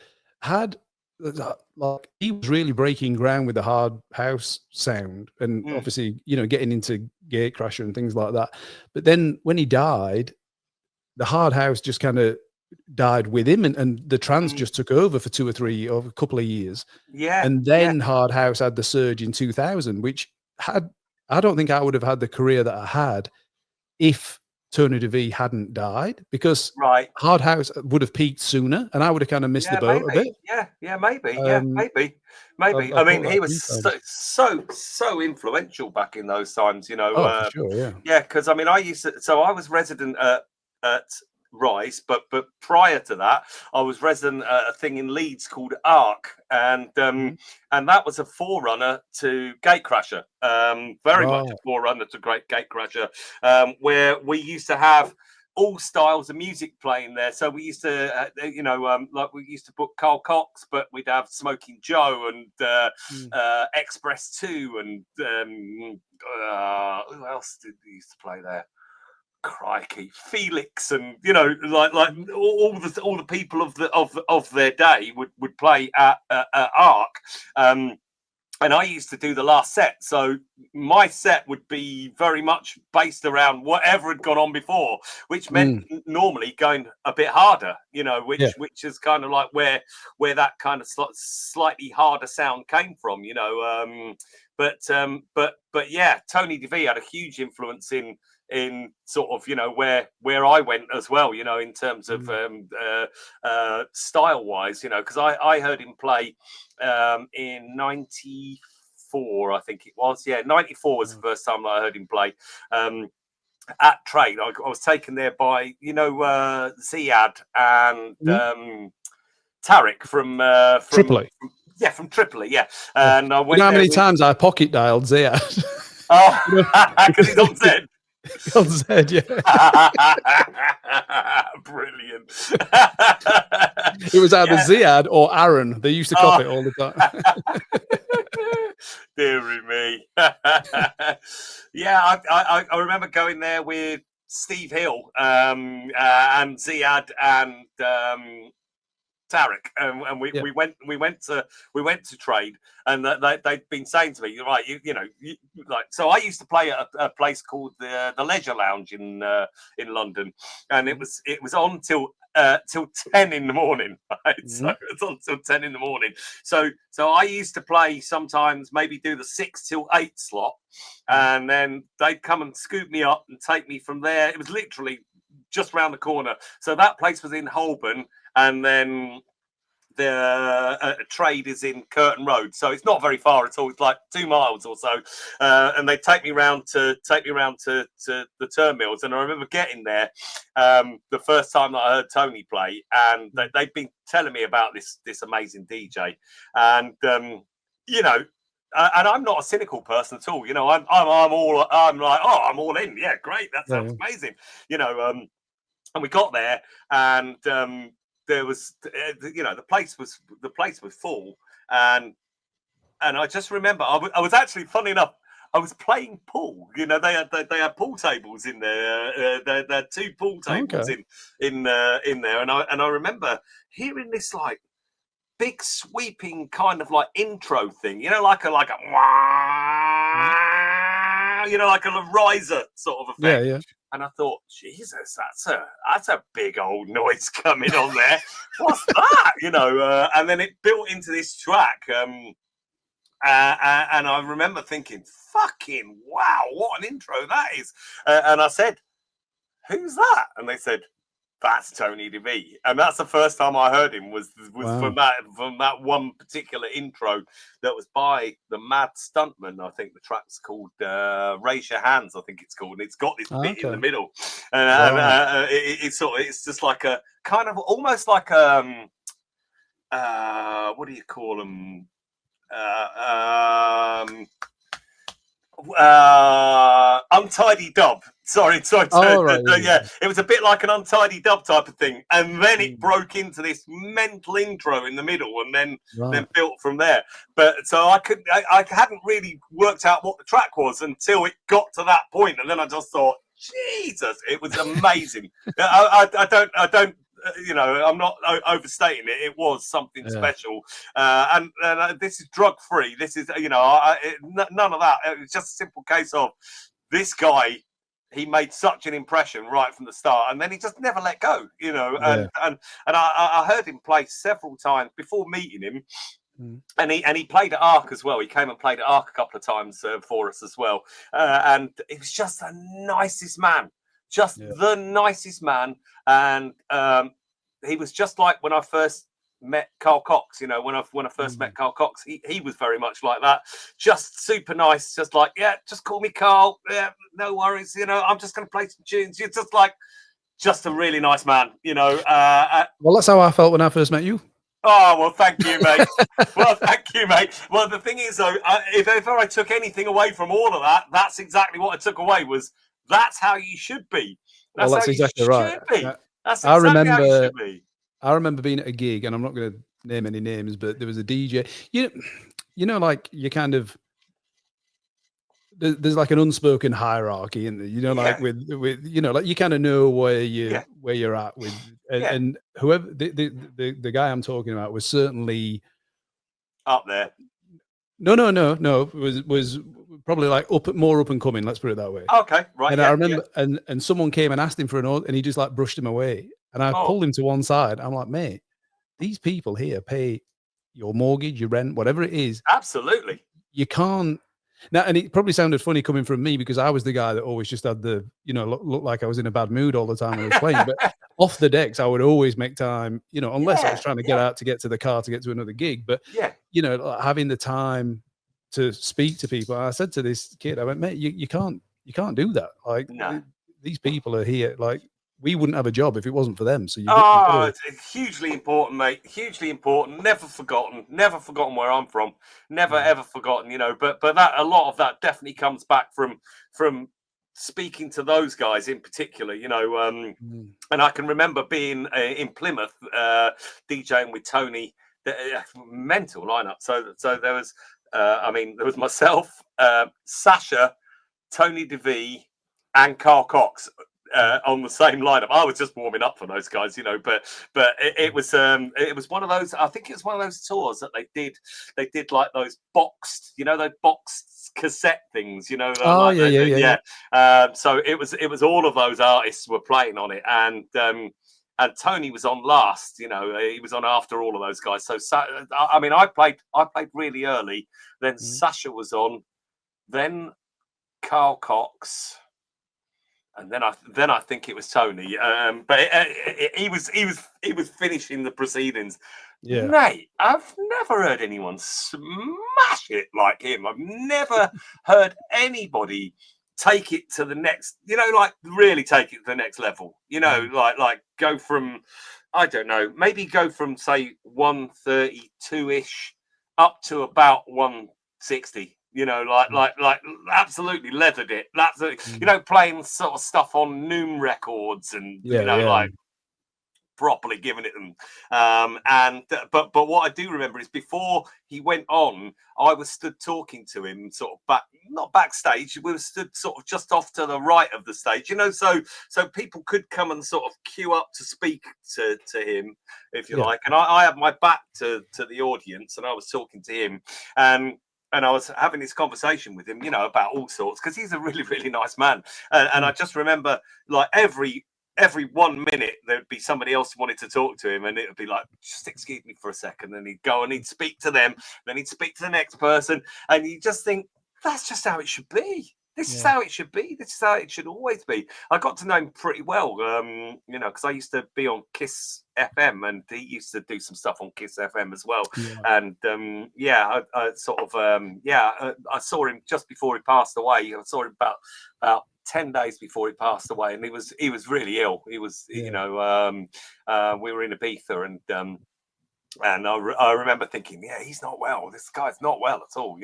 he was really breaking ground with the hard house sound, and obviously getting into Gatecrasher and things like that. But then when he died, the hard house just kind of died with him, and the trance just took over for 2 or 3 or a couple of years. And then hard house had the surge in 2000, which I don't think I would have had the career that I had if Tony De Vit hadn't died, because hard house would have peaked sooner, and I would have kind of missed the boat a bit. Maybe. I mean, he was so influential back in those times, for sure, because I mean, I was resident at Rise, but prior to that, I was resident at a thing in Leeds called Arc, and that was a forerunner to Gatecrasher, very much a forerunner to Great Gatecrasher, where we used to have all styles of music playing there. So we used to, like we used to book Carl Cox, but we'd have Smoking Joe and Express 2, and who else did we used to play there? Crikey, Felix, and like all the people of their day would play at Arc, and I used to do the last set. So my set would be very much based around whatever had gone on before, which meant normally going a bit harder, which is kind of like where that kind of slightly harder sound came from, But yeah, Tony De Vit had a huge influence in sort of where I went as well, in terms of style wise, because I heard him play in 94, I think it was. 94 was the first time that I heard him play at Trade. I was taken there by Ziad and Tarek from Tripoli. From Tripoli, and I went. How many times I pocket dialed Ziad? Because he's on Z. On Z, Brilliant. It was either Ziad or Aaron. They used to copy it all the time. Dear me. I remember going there with Steve Hill and Ziad and Tarek, and we went to Trade, and they'd been saying to me, right, so I used to play at a place called the Leisure Lounge in London, and it was on till 10 in the morning, right? So it's on till 10 in the morning. So I used to play sometimes, maybe do the 6 till 8 slot, and then they'd come and scoop me up and take me from there. It was literally just round the corner. So that place was in Holborn. And then trade is in Curtin Road, so it's not very far at all. It's like 2 miles or so, and they take me round to the turnmills. And I remember getting there the first time that I heard Tony play, and they've been telling me about this amazing DJ, and you know. And I'm not a cynical person at all, you know. I'm like, oh, I'm all in. Yeah, great, that sounds amazing, you know. And we got there, and there was, you know, the place was full, and I just remember I was actually, funny enough, I was playing pool. You know, they had pool tables in there. They had 2 pool tables in there, and I remember hearing this like big sweeping kind of like intro thing, you know, like a you know, like a riser sort of effect. Yeah. And I thought, Jesus, that's a big old noise coming on there. What's that? You know, and then it built into this track. And I remember thinking, fucking wow, what an intro that is. And I said, who's that? And they said, that's Tony De Vit. And that's the first time I heard him was from that one particular intro that was by the Mad Stuntman. I think the track's called Raise Your Hands, I think it's called. And it's got this bit in the middle. And it's just like a kind of almost like what do you call them? Untidy dub. Sorry. Yeah, it was a bit like an untidy dub type of thing, and then it broke into this mental intro in the middle, and then built from there. But so I hadn't really worked out what the track was until it got to that point, and then I just thought, Jesus, it was amazing. I don't. You know, I'm not overstating it. It was something special, and this is drug free. This is, you know, none of that. It was just a simple case of this guy. He made such an impression right from the start, and then he just never let go. You know, and I heard him play several times before meeting him. And he played at Arc as well. He came and played at Arc a couple of times for us as well, and he was just the nicest man. The nicest man, and he was just like when I first met Carl Cox. You know, when I first met Carl Cox, he was very much like that. Just super nice, just like, yeah, just call me Carl. Yeah, no worries. You know, I'm just going to play some tunes. You're just a really nice man. You know. Well, that's how I felt when I first met you. Oh, well, thank you, mate. Well, the thing is, though, if ever I took anything away from all of that, that's exactly what I took away was. That's how you should be. That's exactly right. That's exactly how you should be. I remember being at a gig, and I'm not going to name any names, but there was a DJ. You know, like you kind of there's like an unspoken hierarchy in there. You know, like with you know, like you kind of know where you're at with, and whoever the guy I'm talking about was certainly up there. No. Was probably like more up and coming. Let's put it that way. Okay, right. And I remember, and someone came and asked him for an order, and he just like brushed him away. And I pulled him to one side. I'm like, mate, these people here pay your mortgage, your rent, whatever it is. Absolutely. You can't. Now, and it probably sounded funny coming from me because I was the guy that always just had the, you know, look like I was in a bad mood all the time when I was playing. But off the decks, I would always make time, you know, unless I was trying to get out to get to the car to get to another gig. But, you know, having the time to speak to people. I said to this kid, I went, mate, you can't do that. Like, these people are here. Like, we wouldn't have a job if it wasn't for them. So it's hugely important, mate. Hugely important. Never forgotten where I'm from. Never ever forgotten. You know, but that a lot of that definitely comes back from speaking to those guys in particular. You know, and I can remember being in Plymouth, DJing with Tony. Mental lineup. So there was, there was myself, Sasha, Tony De Vit, and Carl Cox. On the same lineup. I was just warming up for those guys, you know, but it was one of those, I think it was one of those tours that they did like those boxed, you know, those boxed cassette things, you know. So it was all of those artists were playing on it, and Tony was on last, you know, he was on after all of those guys. So I played really early, then Sasha was on, then Carl Cox, And then I think it was Tony, but he was finishing the proceedings. Yeah, mate, I've never heard anyone smash it like him. I've never heard anybody take it to the next, like really take it to the next level. Like go from, I don't know, maybe go from say 132-ish up to about 160. Like absolutely leathered it. Absolutely, playing sort of stuff on Noom records and like properly giving it them. But what I do remember is before he went on, I was stood talking to him, sort of not backstage. We were stood sort of just off to the right of the stage, so people could come and sort of queue up to speak to him, if you like. And I had my back to the audience, and I was talking to him, and I was having this conversation with him, about all sorts, because he's a really, really nice man. And I just remember, like, every 1 minute there'd be somebody else who wanted to talk to him, and it would be like, just excuse me for a second. And he'd go and he'd speak to them, then he'd speak to the next person. And you just think, that's just how it should be. This is how it should be. This is how it should always be. I got to know him pretty well, because I used to be on Kiss FM, and he used to do some stuff on Kiss FM as well. And I saw him just before he passed away. I saw him about 10 days before he passed away, and he was really ill. He was, we were in Ibiza, and I remember thinking, he's not well. This guy's not well at all,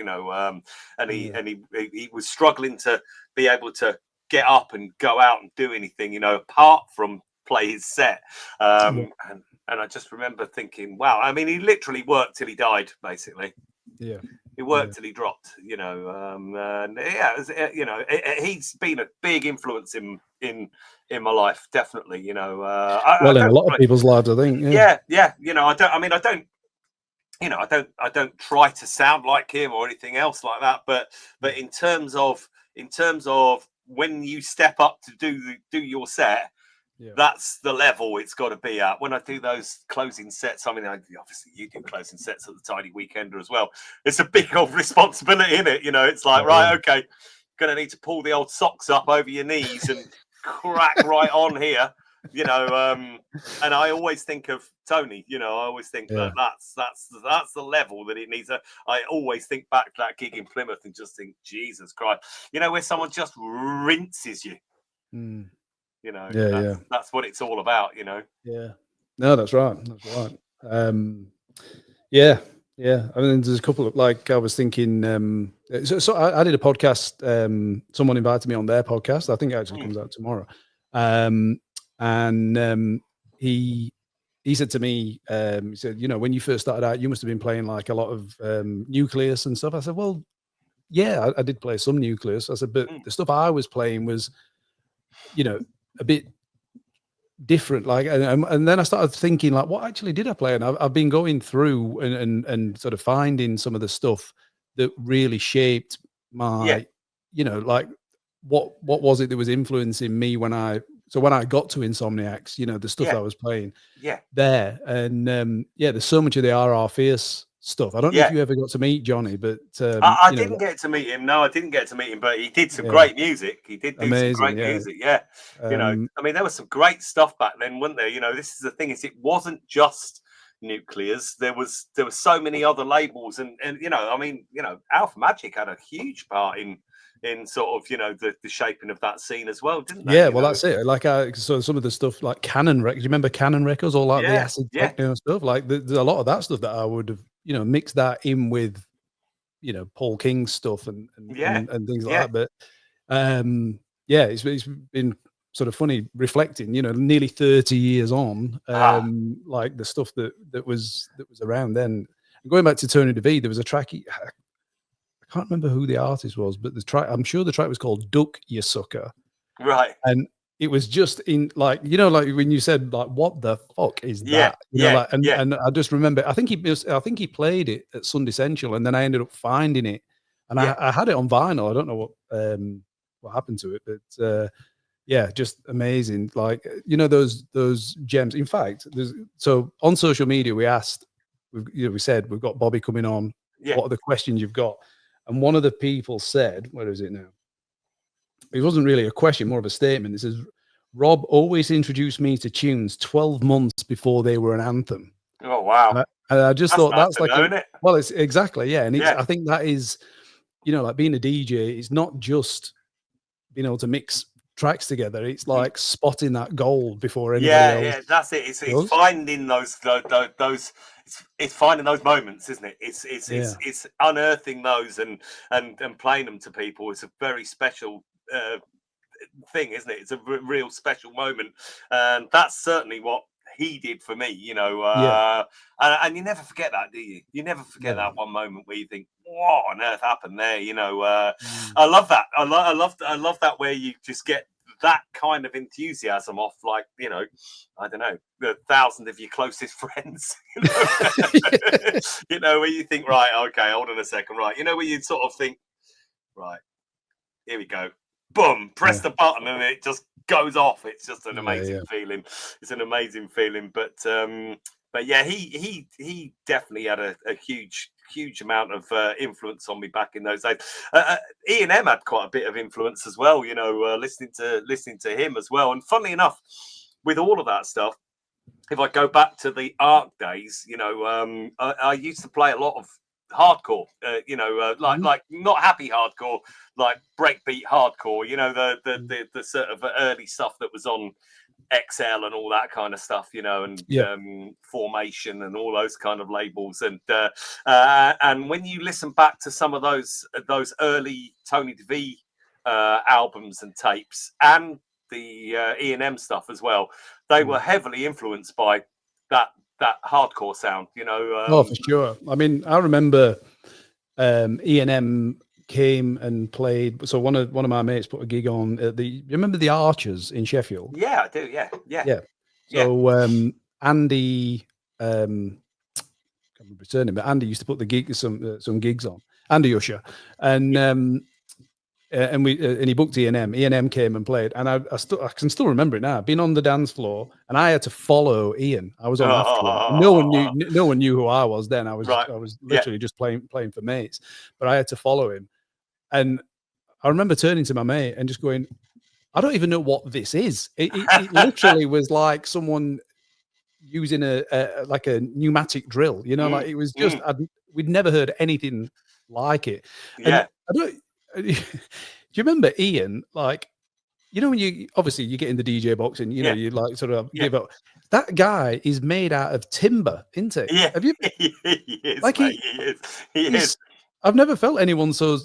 and he was struggling to be able to get up and go out and do anything, apart from play his set. And I just remember thinking, wow. I mean, he literally worked till he died, basically. Yeah. He worked till he dropped, he's been a big influence in my life, definitely. In a lot of people's lives, I think. Yeah. I don't try to sound like him or anything else like that, but in terms of when you step up to do your set, that's the level it's got to be at. When I do those closing sets, I mean, obviously you do closing sets at the Tiny Weekender as well. It's a big old responsibility, in it. It's like, right, okay, gonna need to pull the old socks up over your knees and crack right on here, and I always think of Tony. I always think that's the level that it needs. I always think back to that gig in Plymouth and just think, Jesus Christ, where someone just rinses you. That's what it's all about, Yeah. No, that's right. I mean, there's a couple of, like, I was thinking, so I did a podcast, someone invited me on their podcast. I think it actually comes out tomorrow. He said to me, he said, when you first started out, you must have been playing like a lot of Nucleus and stuff. I said, well, yeah, I did play some Nucleus. I said, but the stuff I was playing was, a bit different, like, and then I started thinking, like, what actually did I play? And I've been going through and sort of finding some of the stuff that really shaped my, like, what was it that was influencing me when I got to Insomniacs, the stuff that I was playing there. And there's so much of the RR Fierce stuff. I don't know if you ever got to meet Johnny, but I didn't get to meet him. No, I didn't get to meet him, but he did some great music. He did do some great music. Yeah. I mean, there was some great stuff back then, wasn't there? This is the thing, is it wasn't just Nucleus. There was so many other labels, and Alpha Magic had a huge part in sort of, the shaping of that scene as well, didn't they? Yeah, well, that's it. Like, so some of the stuff like Canon Records, you remember Canon Records, all like the acid techno and stuff? Like, there's a lot of that stuff that I would have, mixed that in with, Paul King's stuff and things like that. But it's been sort of funny reflecting, nearly 30 years on, like the stuff that was around then. And going back to Tony De Vit, there was a track. I can't remember who the artist was, but I'm sure the track was called "Duck You Sucker." Right. And it was just in, like, like when you said, like, what the fuck is that? And I just remember, I think he played it at Sunday Central, and then I ended up finding it, and I had it on vinyl. I don't know what happened to it, but just amazing. Like, those gems. In fact, so on social media we asked, we said we've got Bobby coming on. What are the questions you've got? And one of the people said, where is it now? it wasn't really a question, more of a statement. It says, Rob always introduced me to tunes 12 months before they were an anthem. Oh, wow. And I just thought that's like, isn't it? Well, it's exactly, yeah. And I think that is, like being a DJ, it's not just being able to mix tracks together. It's like spotting that gold before anybody else. Yeah, that's it. It's finding those it's finding those moments, isn't it? It's unearthing those and playing them to people. It's a very special thing, isn't it? It's a real special moment, and that's certainly what he did for me, and you never forget that, do you? You never forget that one moment where you think, what on earth happened there? I love that. I love that, where you just get that kind of enthusiasm off, like, I don't know, the 1,000 of your closest friends, where you think, right, okay, hold on a second, right, where you sort of think, right, here we go, boom, press the button and it just goes off. It's just an amazing feeling. It's an amazing feeling. But yeah, he definitely had a huge amount of influence on me back in those days. E&M had quite a bit of influence as well, listening to him as well. And funnily enough, with all of that stuff, if I go back to the ARC days, I used to play a lot of hardcore, like not happy hardcore, like breakbeat hardcore, the sort of early stuff that was on XL and all that kind of stuff, and Formation and all those kind of labels. And when you listen back to some of those early Tony De Vit albums and tapes, and the E&M stuff as well, they were heavily influenced by that hardcore sound, oh, for sure. I mean, I remember E&M came and played. So one of my mates put a gig on at you remember the Archers in Sheffield? Yeah, I do. Yeah. So Andy, I can't remember his surname, but Andy used to put some gigs on. Andy Usher, and he booked E&M. E&M came and played, and I can still remember it now. Being on the dance floor, and I had to follow Ian. I was on after. No one knew who I was then. I was literally just playing for mates, but I had to follow him. And I remember turning to my mate and just going, I don't even know what this is. It literally was like someone using a pneumatic drill. Like it was just we'd never heard anything like it. Yeah. And do you remember Ian? Like, when you obviously you get in the DJ box and you like sort of give up. That guy is made out of timber, isn't he? Yeah. Have you? He is, like mate, he is. I've never felt anyone so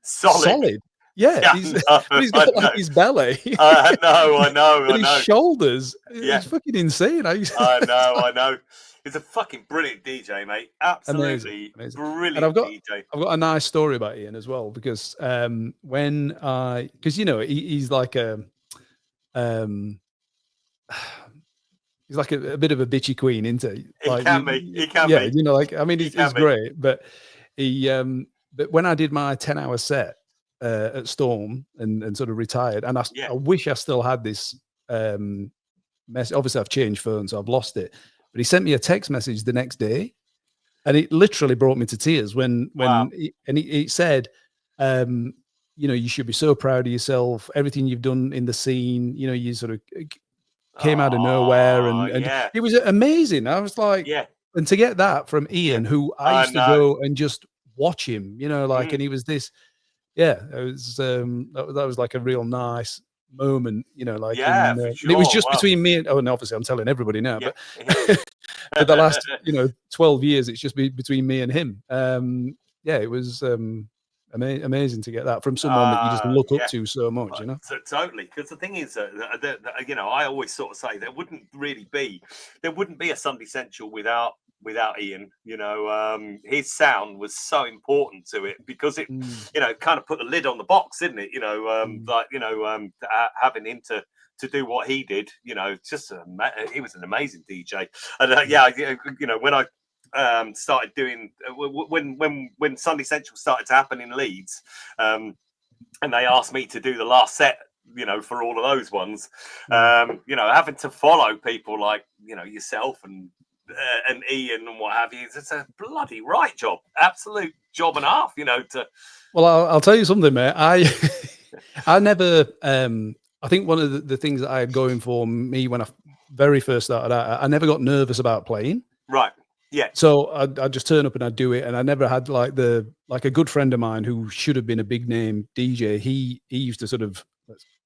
solid. Yeah, he's got like his belly. I know. But his shoulders. It's fucking insane. I know. He's a fucking brilliant DJ, mate. Absolutely amazing. Brilliant. And I've got a nice story about Ian as well, because he's like he's like a bit of a bitchy queen, isn't he? Like, he can be. He's great, but but when I did my 10-hour set at Storm and sort of retired, and I wish I still had this message. Obviously I've changed phones, so I've lost it. But he sent me a text message the next day, and it literally brought me to tears when he said, you should be so proud of yourself, everything you've done in the scene. You sort of came out of nowhere, and it was amazing. I was like, and to get that from Ian, who I used to go and just watch him, and he was this, it was that was like a real nice moment, for sure. And it was just between me and obviously I'm telling everybody now, but for the last 12 years it's just between me and him. It was amazing to get that from someone that you just look up to so much. So, totally, because the thing is I always sort of say there wouldn't be a Sunday Central without Ian. His sound was so important to it, because it kind of put the lid on the box, didn't it? Having him to do what he did, just he was an amazing DJ. And when I started doing when Sunday Central started to happen in Leeds, and they asked me to do the last set, for all of those ones, having to follow people like yourself and Ian and what have you, it's a bloody absolute job and a half, Well, I'll tell you something, mate. I never. I think one of the things that I had going for me when I very first started out, I never got nervous about playing. Right. Yeah. So I'd just turn up and I'd do it, and I never had like a good friend of mine who should have been a big name DJ. He used to sort of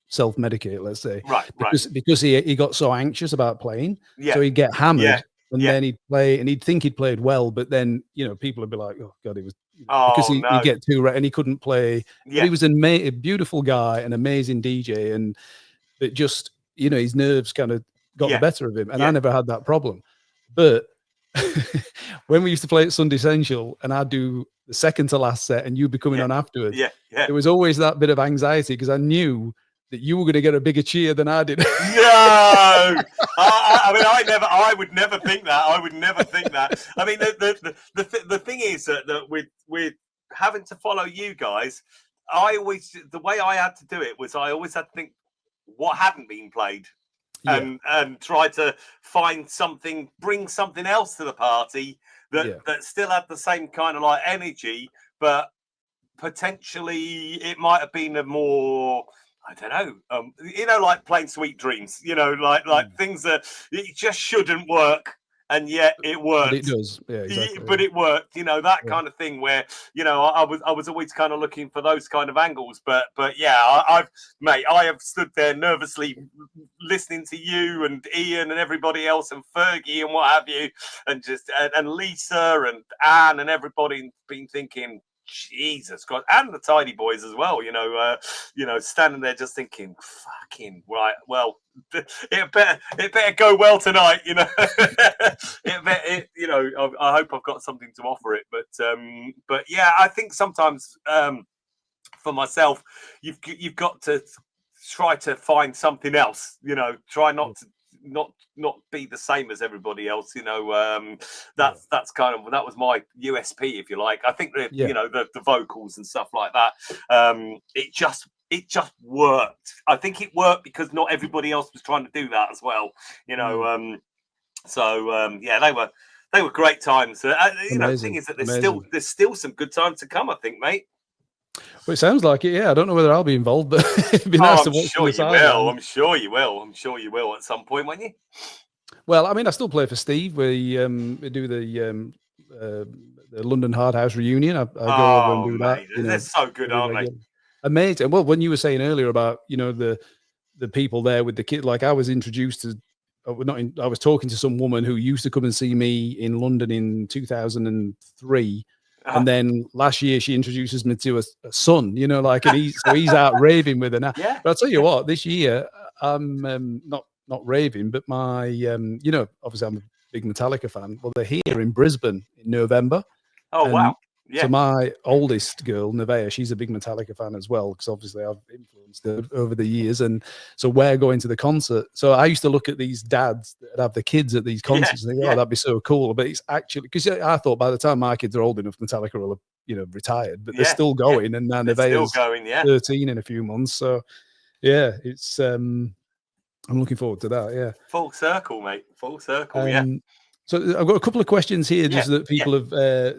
self-medicate, let's say, Right. because he got so anxious about playing, Yeah. so he'd get hammered. Yeah. And then he'd play, and he'd think he'd played well, but then people would be like, "Oh God, he was," because he'd get too right, and he couldn't play. Yeah. But he was a beautiful guy, an amazing DJ, and it just his nerves kind of got the better of him, and I never had that problem. But when we used to play at Sunday Essential, and I'd do the second to last set, and you'd be coming on afterwards, there was always that bit of anxiety because I knew that you were going to get a bigger cheer than I did. No, I mean, I would never think that. I would never think that. I mean, the thing is that with having to follow you guys, the way I had to do it was I always had to think what hadn't been played, and try to find something, bring something else to the party that still had the same kind of like energy, but potentially it might have been a more, I don't know, like playing Sweet Dreams, like things that it just shouldn't work, and yet it worked. But it does, exactly. But it worked, that kind of thing where I was always kind of looking for those kind of angles. But yeah, I have stood there nervously listening to you and Ian and everybody else and Fergie and what have you, and just and Lisa and Anne and everybody been thinking, Jesus God, and the Tidy Boys as well, standing there just thinking, fucking right, well, it better go well tonight, I hope I've got something to offer it, but yeah, I think sometimes for myself, you've got to try to find something else, try not to not be the same as everybody else, that's kind of, that was my USP, if you like. I think the vocals and stuff like that, it just worked. I think it worked because not everybody else was trying to do that as well, they were great times. The thing is that there's still some good times to come, I think, mate. Well, it sounds like it. Yeah, I don't know whether I'll be involved, but it'd be nice to watch. I'm sure you will at some point, won't you? Well, I mean, I still play for Steve. We do the London Hard House reunion. I go over and do that. They're so good, aren't they? Amazing. Well, when you were saying earlier about the people there with the kid, like I was introduced to. I was talking to some woman who used to come and see me in London in 2003. And then last year she introduces me to a son, and he's out raving with her now. Yeah. But I'll tell you what, this year I'm not raving, but my obviously I'm a big Metallica fan. Well, they're here in Brisbane in November. Oh, wow. Yeah. So my oldest girl, Nevaeh, she's a big Metallica fan as well, because obviously I've influenced her over the years. And so we're going to the concert. So I used to look at these dads that have the kids at these concerts and think, oh, that'd be so cool. But it's actually, because I thought by the time my kids are old enough, Metallica will have, retired, but they're still going. And now Nevaeh's 13 in a few months. So yeah, it's, I'm looking forward to that. Yeah. Full circle, mate. Full circle. Yeah. So I've got a couple of questions here just that people have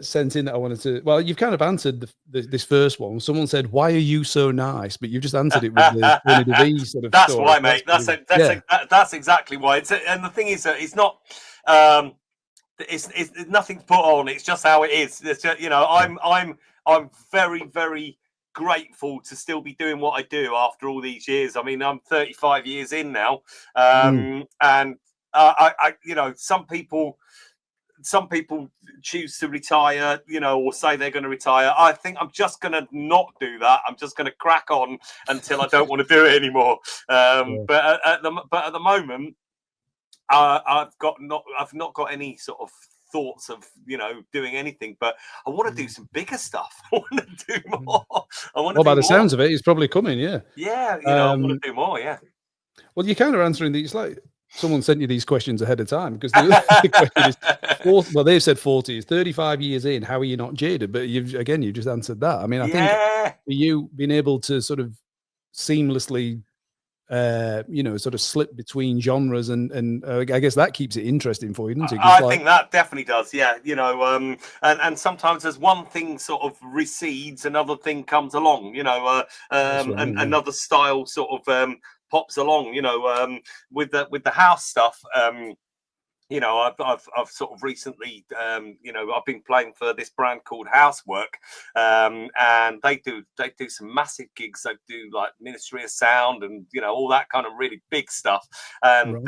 sent in that I wanted to. Well, you've kind of answered this first one. Someone said, "Why are you so nice?" But you've just answered it with the Tony De Vit sort of. That's story. why, mate. That's exactly why. And the thing is that it's not. It's nothing to put on. It's just how it is. It's just, I'm very, very grateful to still be doing what I do after all these years. I mean, I'm 35 years in now, and. Some people choose to retire, or say they're going to retire. I think I'm just going to not do that. I'm just going to crack on until I don't want to do it anymore. But at the moment, I've not got any sort of thoughts of doing anything. But I want to do some bigger stuff. I want to do more. By the sounds of it, it's probably coming. Yeah. Yeah. I want to do more. Yeah. Well, you're kind of answering these like. Someone sent you these questions ahead of time because the question is, 40, well, they've said 40 is 35 years in. How are you not jaded? But you just answered that. I mean, I think for you being able to sort of seamlessly sort of slip between genres, and I guess that keeps it interesting for you, doesn't it? I think that definitely does, yeah. And sometimes as one thing sort of recedes, another thing comes along, and another style sort of pops along, with the house stuff. I've sort of recently, I've been playing for this brand called Housework, and they do some massive gigs. They do like Ministry of Sound and all that kind of really big stuff, and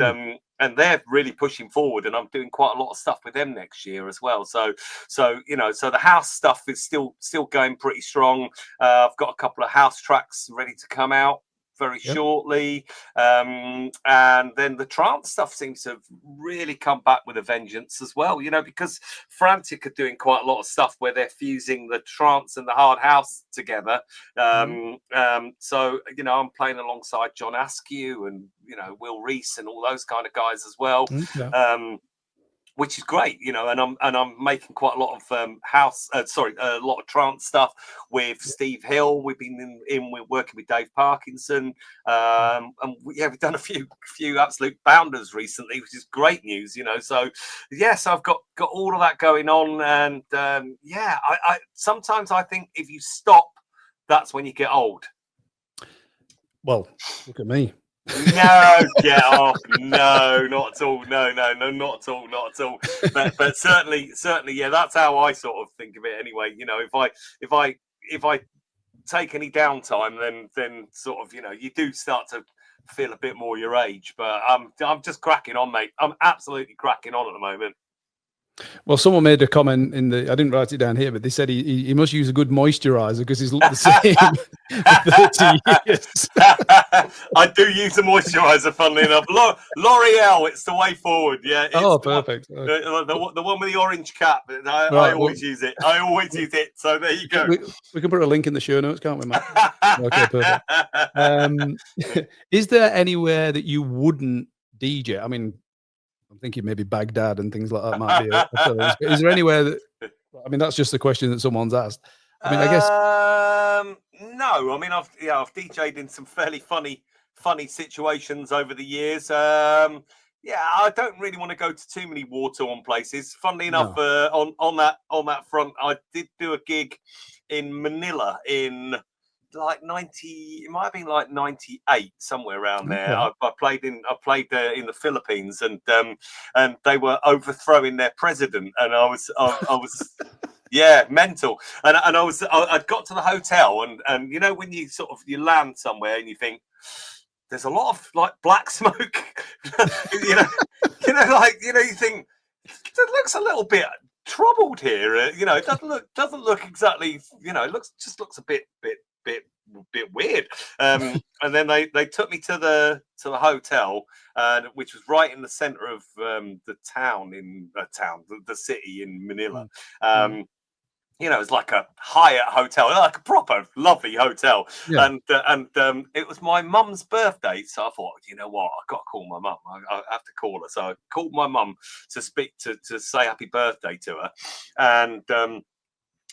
and they're really pushing forward. And I'm doing quite a lot of stuff with them next year as well. So the house stuff is still going pretty strong. I've got a couple of house tracks ready to come out very shortly, and then the trance stuff seems to have really come back with a vengeance as well, because Frantic are doing quite a lot of stuff where they're fusing the trance and the hard house together. So I'm playing alongside John Askew and Will Reese and all those kind of guys as well. Which is great, and I'm making quite a lot of a lot of trance stuff with Steve Hill. We've been we're working with Dave Parkinson, and we've done a few absolute bounders recently, which is great news, So yes, I've got all of that going on, and I sometimes I think if you stop, that's when you get old. Well, look at me. No, get off. No, not at all. No, not at all. But certainly, yeah, that's how I sort of think of it anyway. If I take any downtime, then sort of, you do start to feel a bit more your age. But I'm just cracking on, mate. I'm absolutely cracking on at the moment. Well, someone made a comment I didn't write it down here, but they said he must use a good moisturizer because he's looked the same for 30 years. I do use a moisturizer, funnily enough. L'Oreal, it's the way forward. Yeah. Perfect. The one with the orange cap. I always use it. I always use it. So there you go. We can put a link in the show notes, can't we, Matt? Okay, perfect. Is there anywhere that you wouldn't DJ? I mean, I'm thinking maybe Baghdad and things like that might be a place. Is there anywhere that? I mean, that's just a question that someone's asked. I mean, I guess no. I mean, I've DJ'd in some fairly funny situations over the years. I don't really want to go to too many war-torn places. Funnily enough, on that front, I did do a gig in Manila in like 90. It might have been like 98, somewhere around there. I played in the Philippines, and they were overthrowing their president, and I was yeah, mental. And I'd got to the hotel, and when you sort of you land somewhere and you think there's a lot of like black smoke, you think it looks a little bit troubled here. It doesn't look exactly. It looks a bit weird. And then they took me to the hotel, which was right in the center of the city in Manila. It was like a Hyatt hotel, like a proper lovely hotel. And it was my mum's birthday, so I thought, you know what, I've got to call my mum. I have to call her. So I called my mum to speak to say happy birthday to her,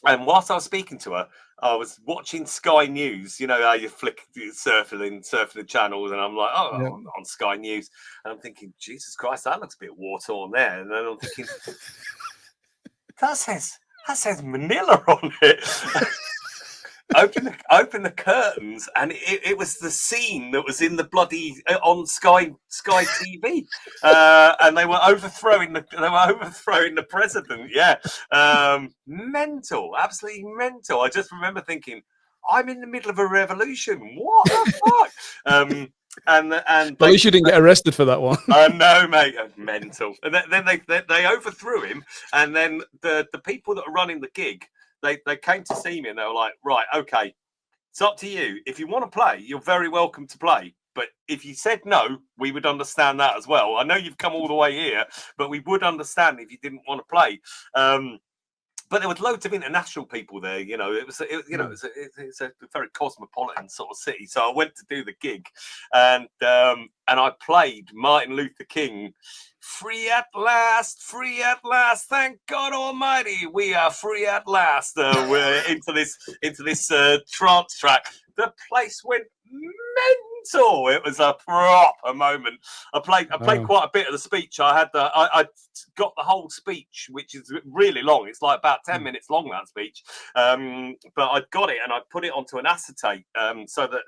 and whilst I was speaking to her, I was watching Sky News. You know how you surfing the channels, and I'm like, on Sky News, and I'm thinking, Jesus Christ, that looks a bit war torn there. And then I'm thinking, that says Manila on it. Open the curtains, and it was the scene that was in the bloody on Sky TV, and they were overthrowing the president. Yeah, mental, absolutely mental. I just remember thinking, I'm in the middle of a revolution. What the fuck? And well, you shouldn't get arrested for that one. No, mate, mental. And then they overthrew him, and then the people that are running the gig. They came to see me and they were like, right, okay, it's up to you. If you want to play, you're very welcome to play. But if you said no, we would understand that as well. I know you've come all the way here, but we would understand if you didn't want to play. But there was loads of international people there. It's a very cosmopolitan sort of city. So I went to do the gig, and I played Martin Luther King. Free at last, thank God Almighty, we are free at last. We're into this trance track. The place went mental. It was a proper moment. I played quite a bit of the speech. I got the whole speech, which is really long. It's like about 10 minutes long, that speech. But I got it and I put it onto an acetate so that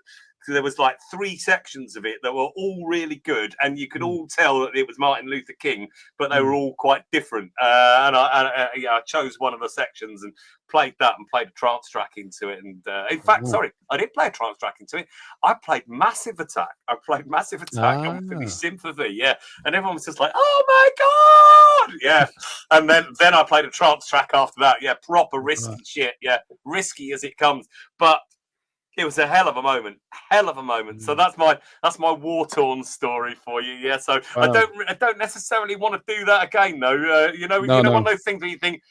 there was like 3 sections of it that were all really good, and you could all tell that it was Martin Luther King, but they were all quite different. And I chose one of the sections and played that and played a trance track into it. And in fact, sorry, I didn't play a trance track into it. I played Massive Attack. Unfinished Sympathy. Yeah, and everyone was just like, "Oh my god!" Yeah, and then I played a trance track after that. Yeah, proper risky shit. Yeah, risky as it comes, but it was a hell of a moment. So that's my war-torn story for you. Yeah. So wow. I don't necessarily want to do that again, though. One of those things where you think,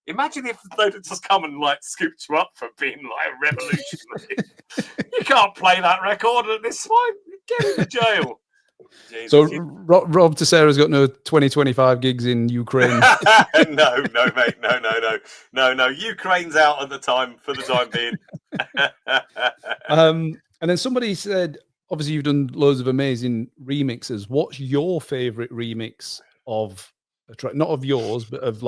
imagine if they'd just come and like scooped you up for being like a revolutionary. You can't play that record at this point. Get into jail. Jesus. So Rob Tissera's got no 2025 gigs in Ukraine. No, mate. No. Ukraine's out at the time for the time being. And then somebody said, obviously you've done loads of amazing remixes. What's your favorite remix of a track? Not of yours, but of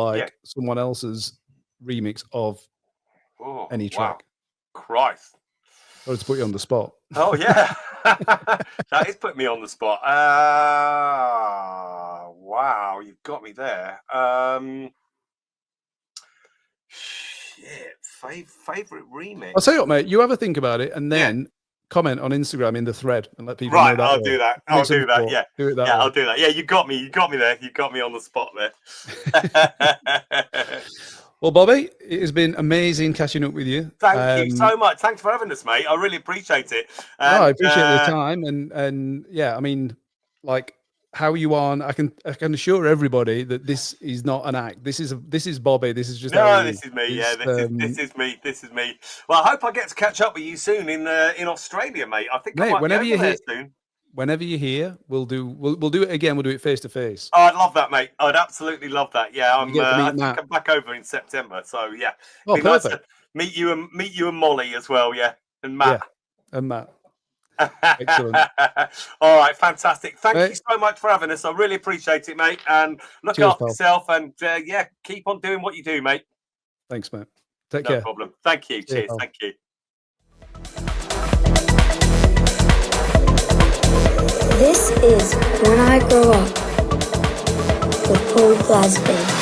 someone else's remix of any track. Wow. Christ. Sorry to put you on the spot. Oh yeah. That is putting me on the spot. Wow, you've got me there. Shit, favorite remix. I'll tell you what, mate. You have a think about it, and then comment on Instagram in the thread and let people know that. I'll do that. I'll do that. Yeah, do it that way. I'll do that. Yeah, you got me. You got me there. You got me on the spot there. Well, Bobby, it has been amazing catching up with you. Thank you so much. Thanks for having us, mate. I really appreciate it. I appreciate the time, and yeah, I mean, like how you are. I can assure everybody that this is not an act. This is Bobby. This is just this is me. Yeah, this is me. This is me. Well, I hope I get to catch up with you soon in Australia, mate. I think I might whenever be over there soon. Whenever you're here, we'll do it again. We'll do it face to face. Oh, I'd love that, mate. I'd absolutely love that. Yeah, I think I'm back over in September. So yeah, be nice to meet you and Molly as well. Yeah, and Matt. Yeah, and Matt. Excellent. All right, fantastic. Thank you so much for having us. I really appreciate it, mate. And look after yourself. And keep on doing what you do, mate. Thanks, mate. Take care. No problem. Thank you. Cheers. Thank you. This is When I Grow Up with Glazby.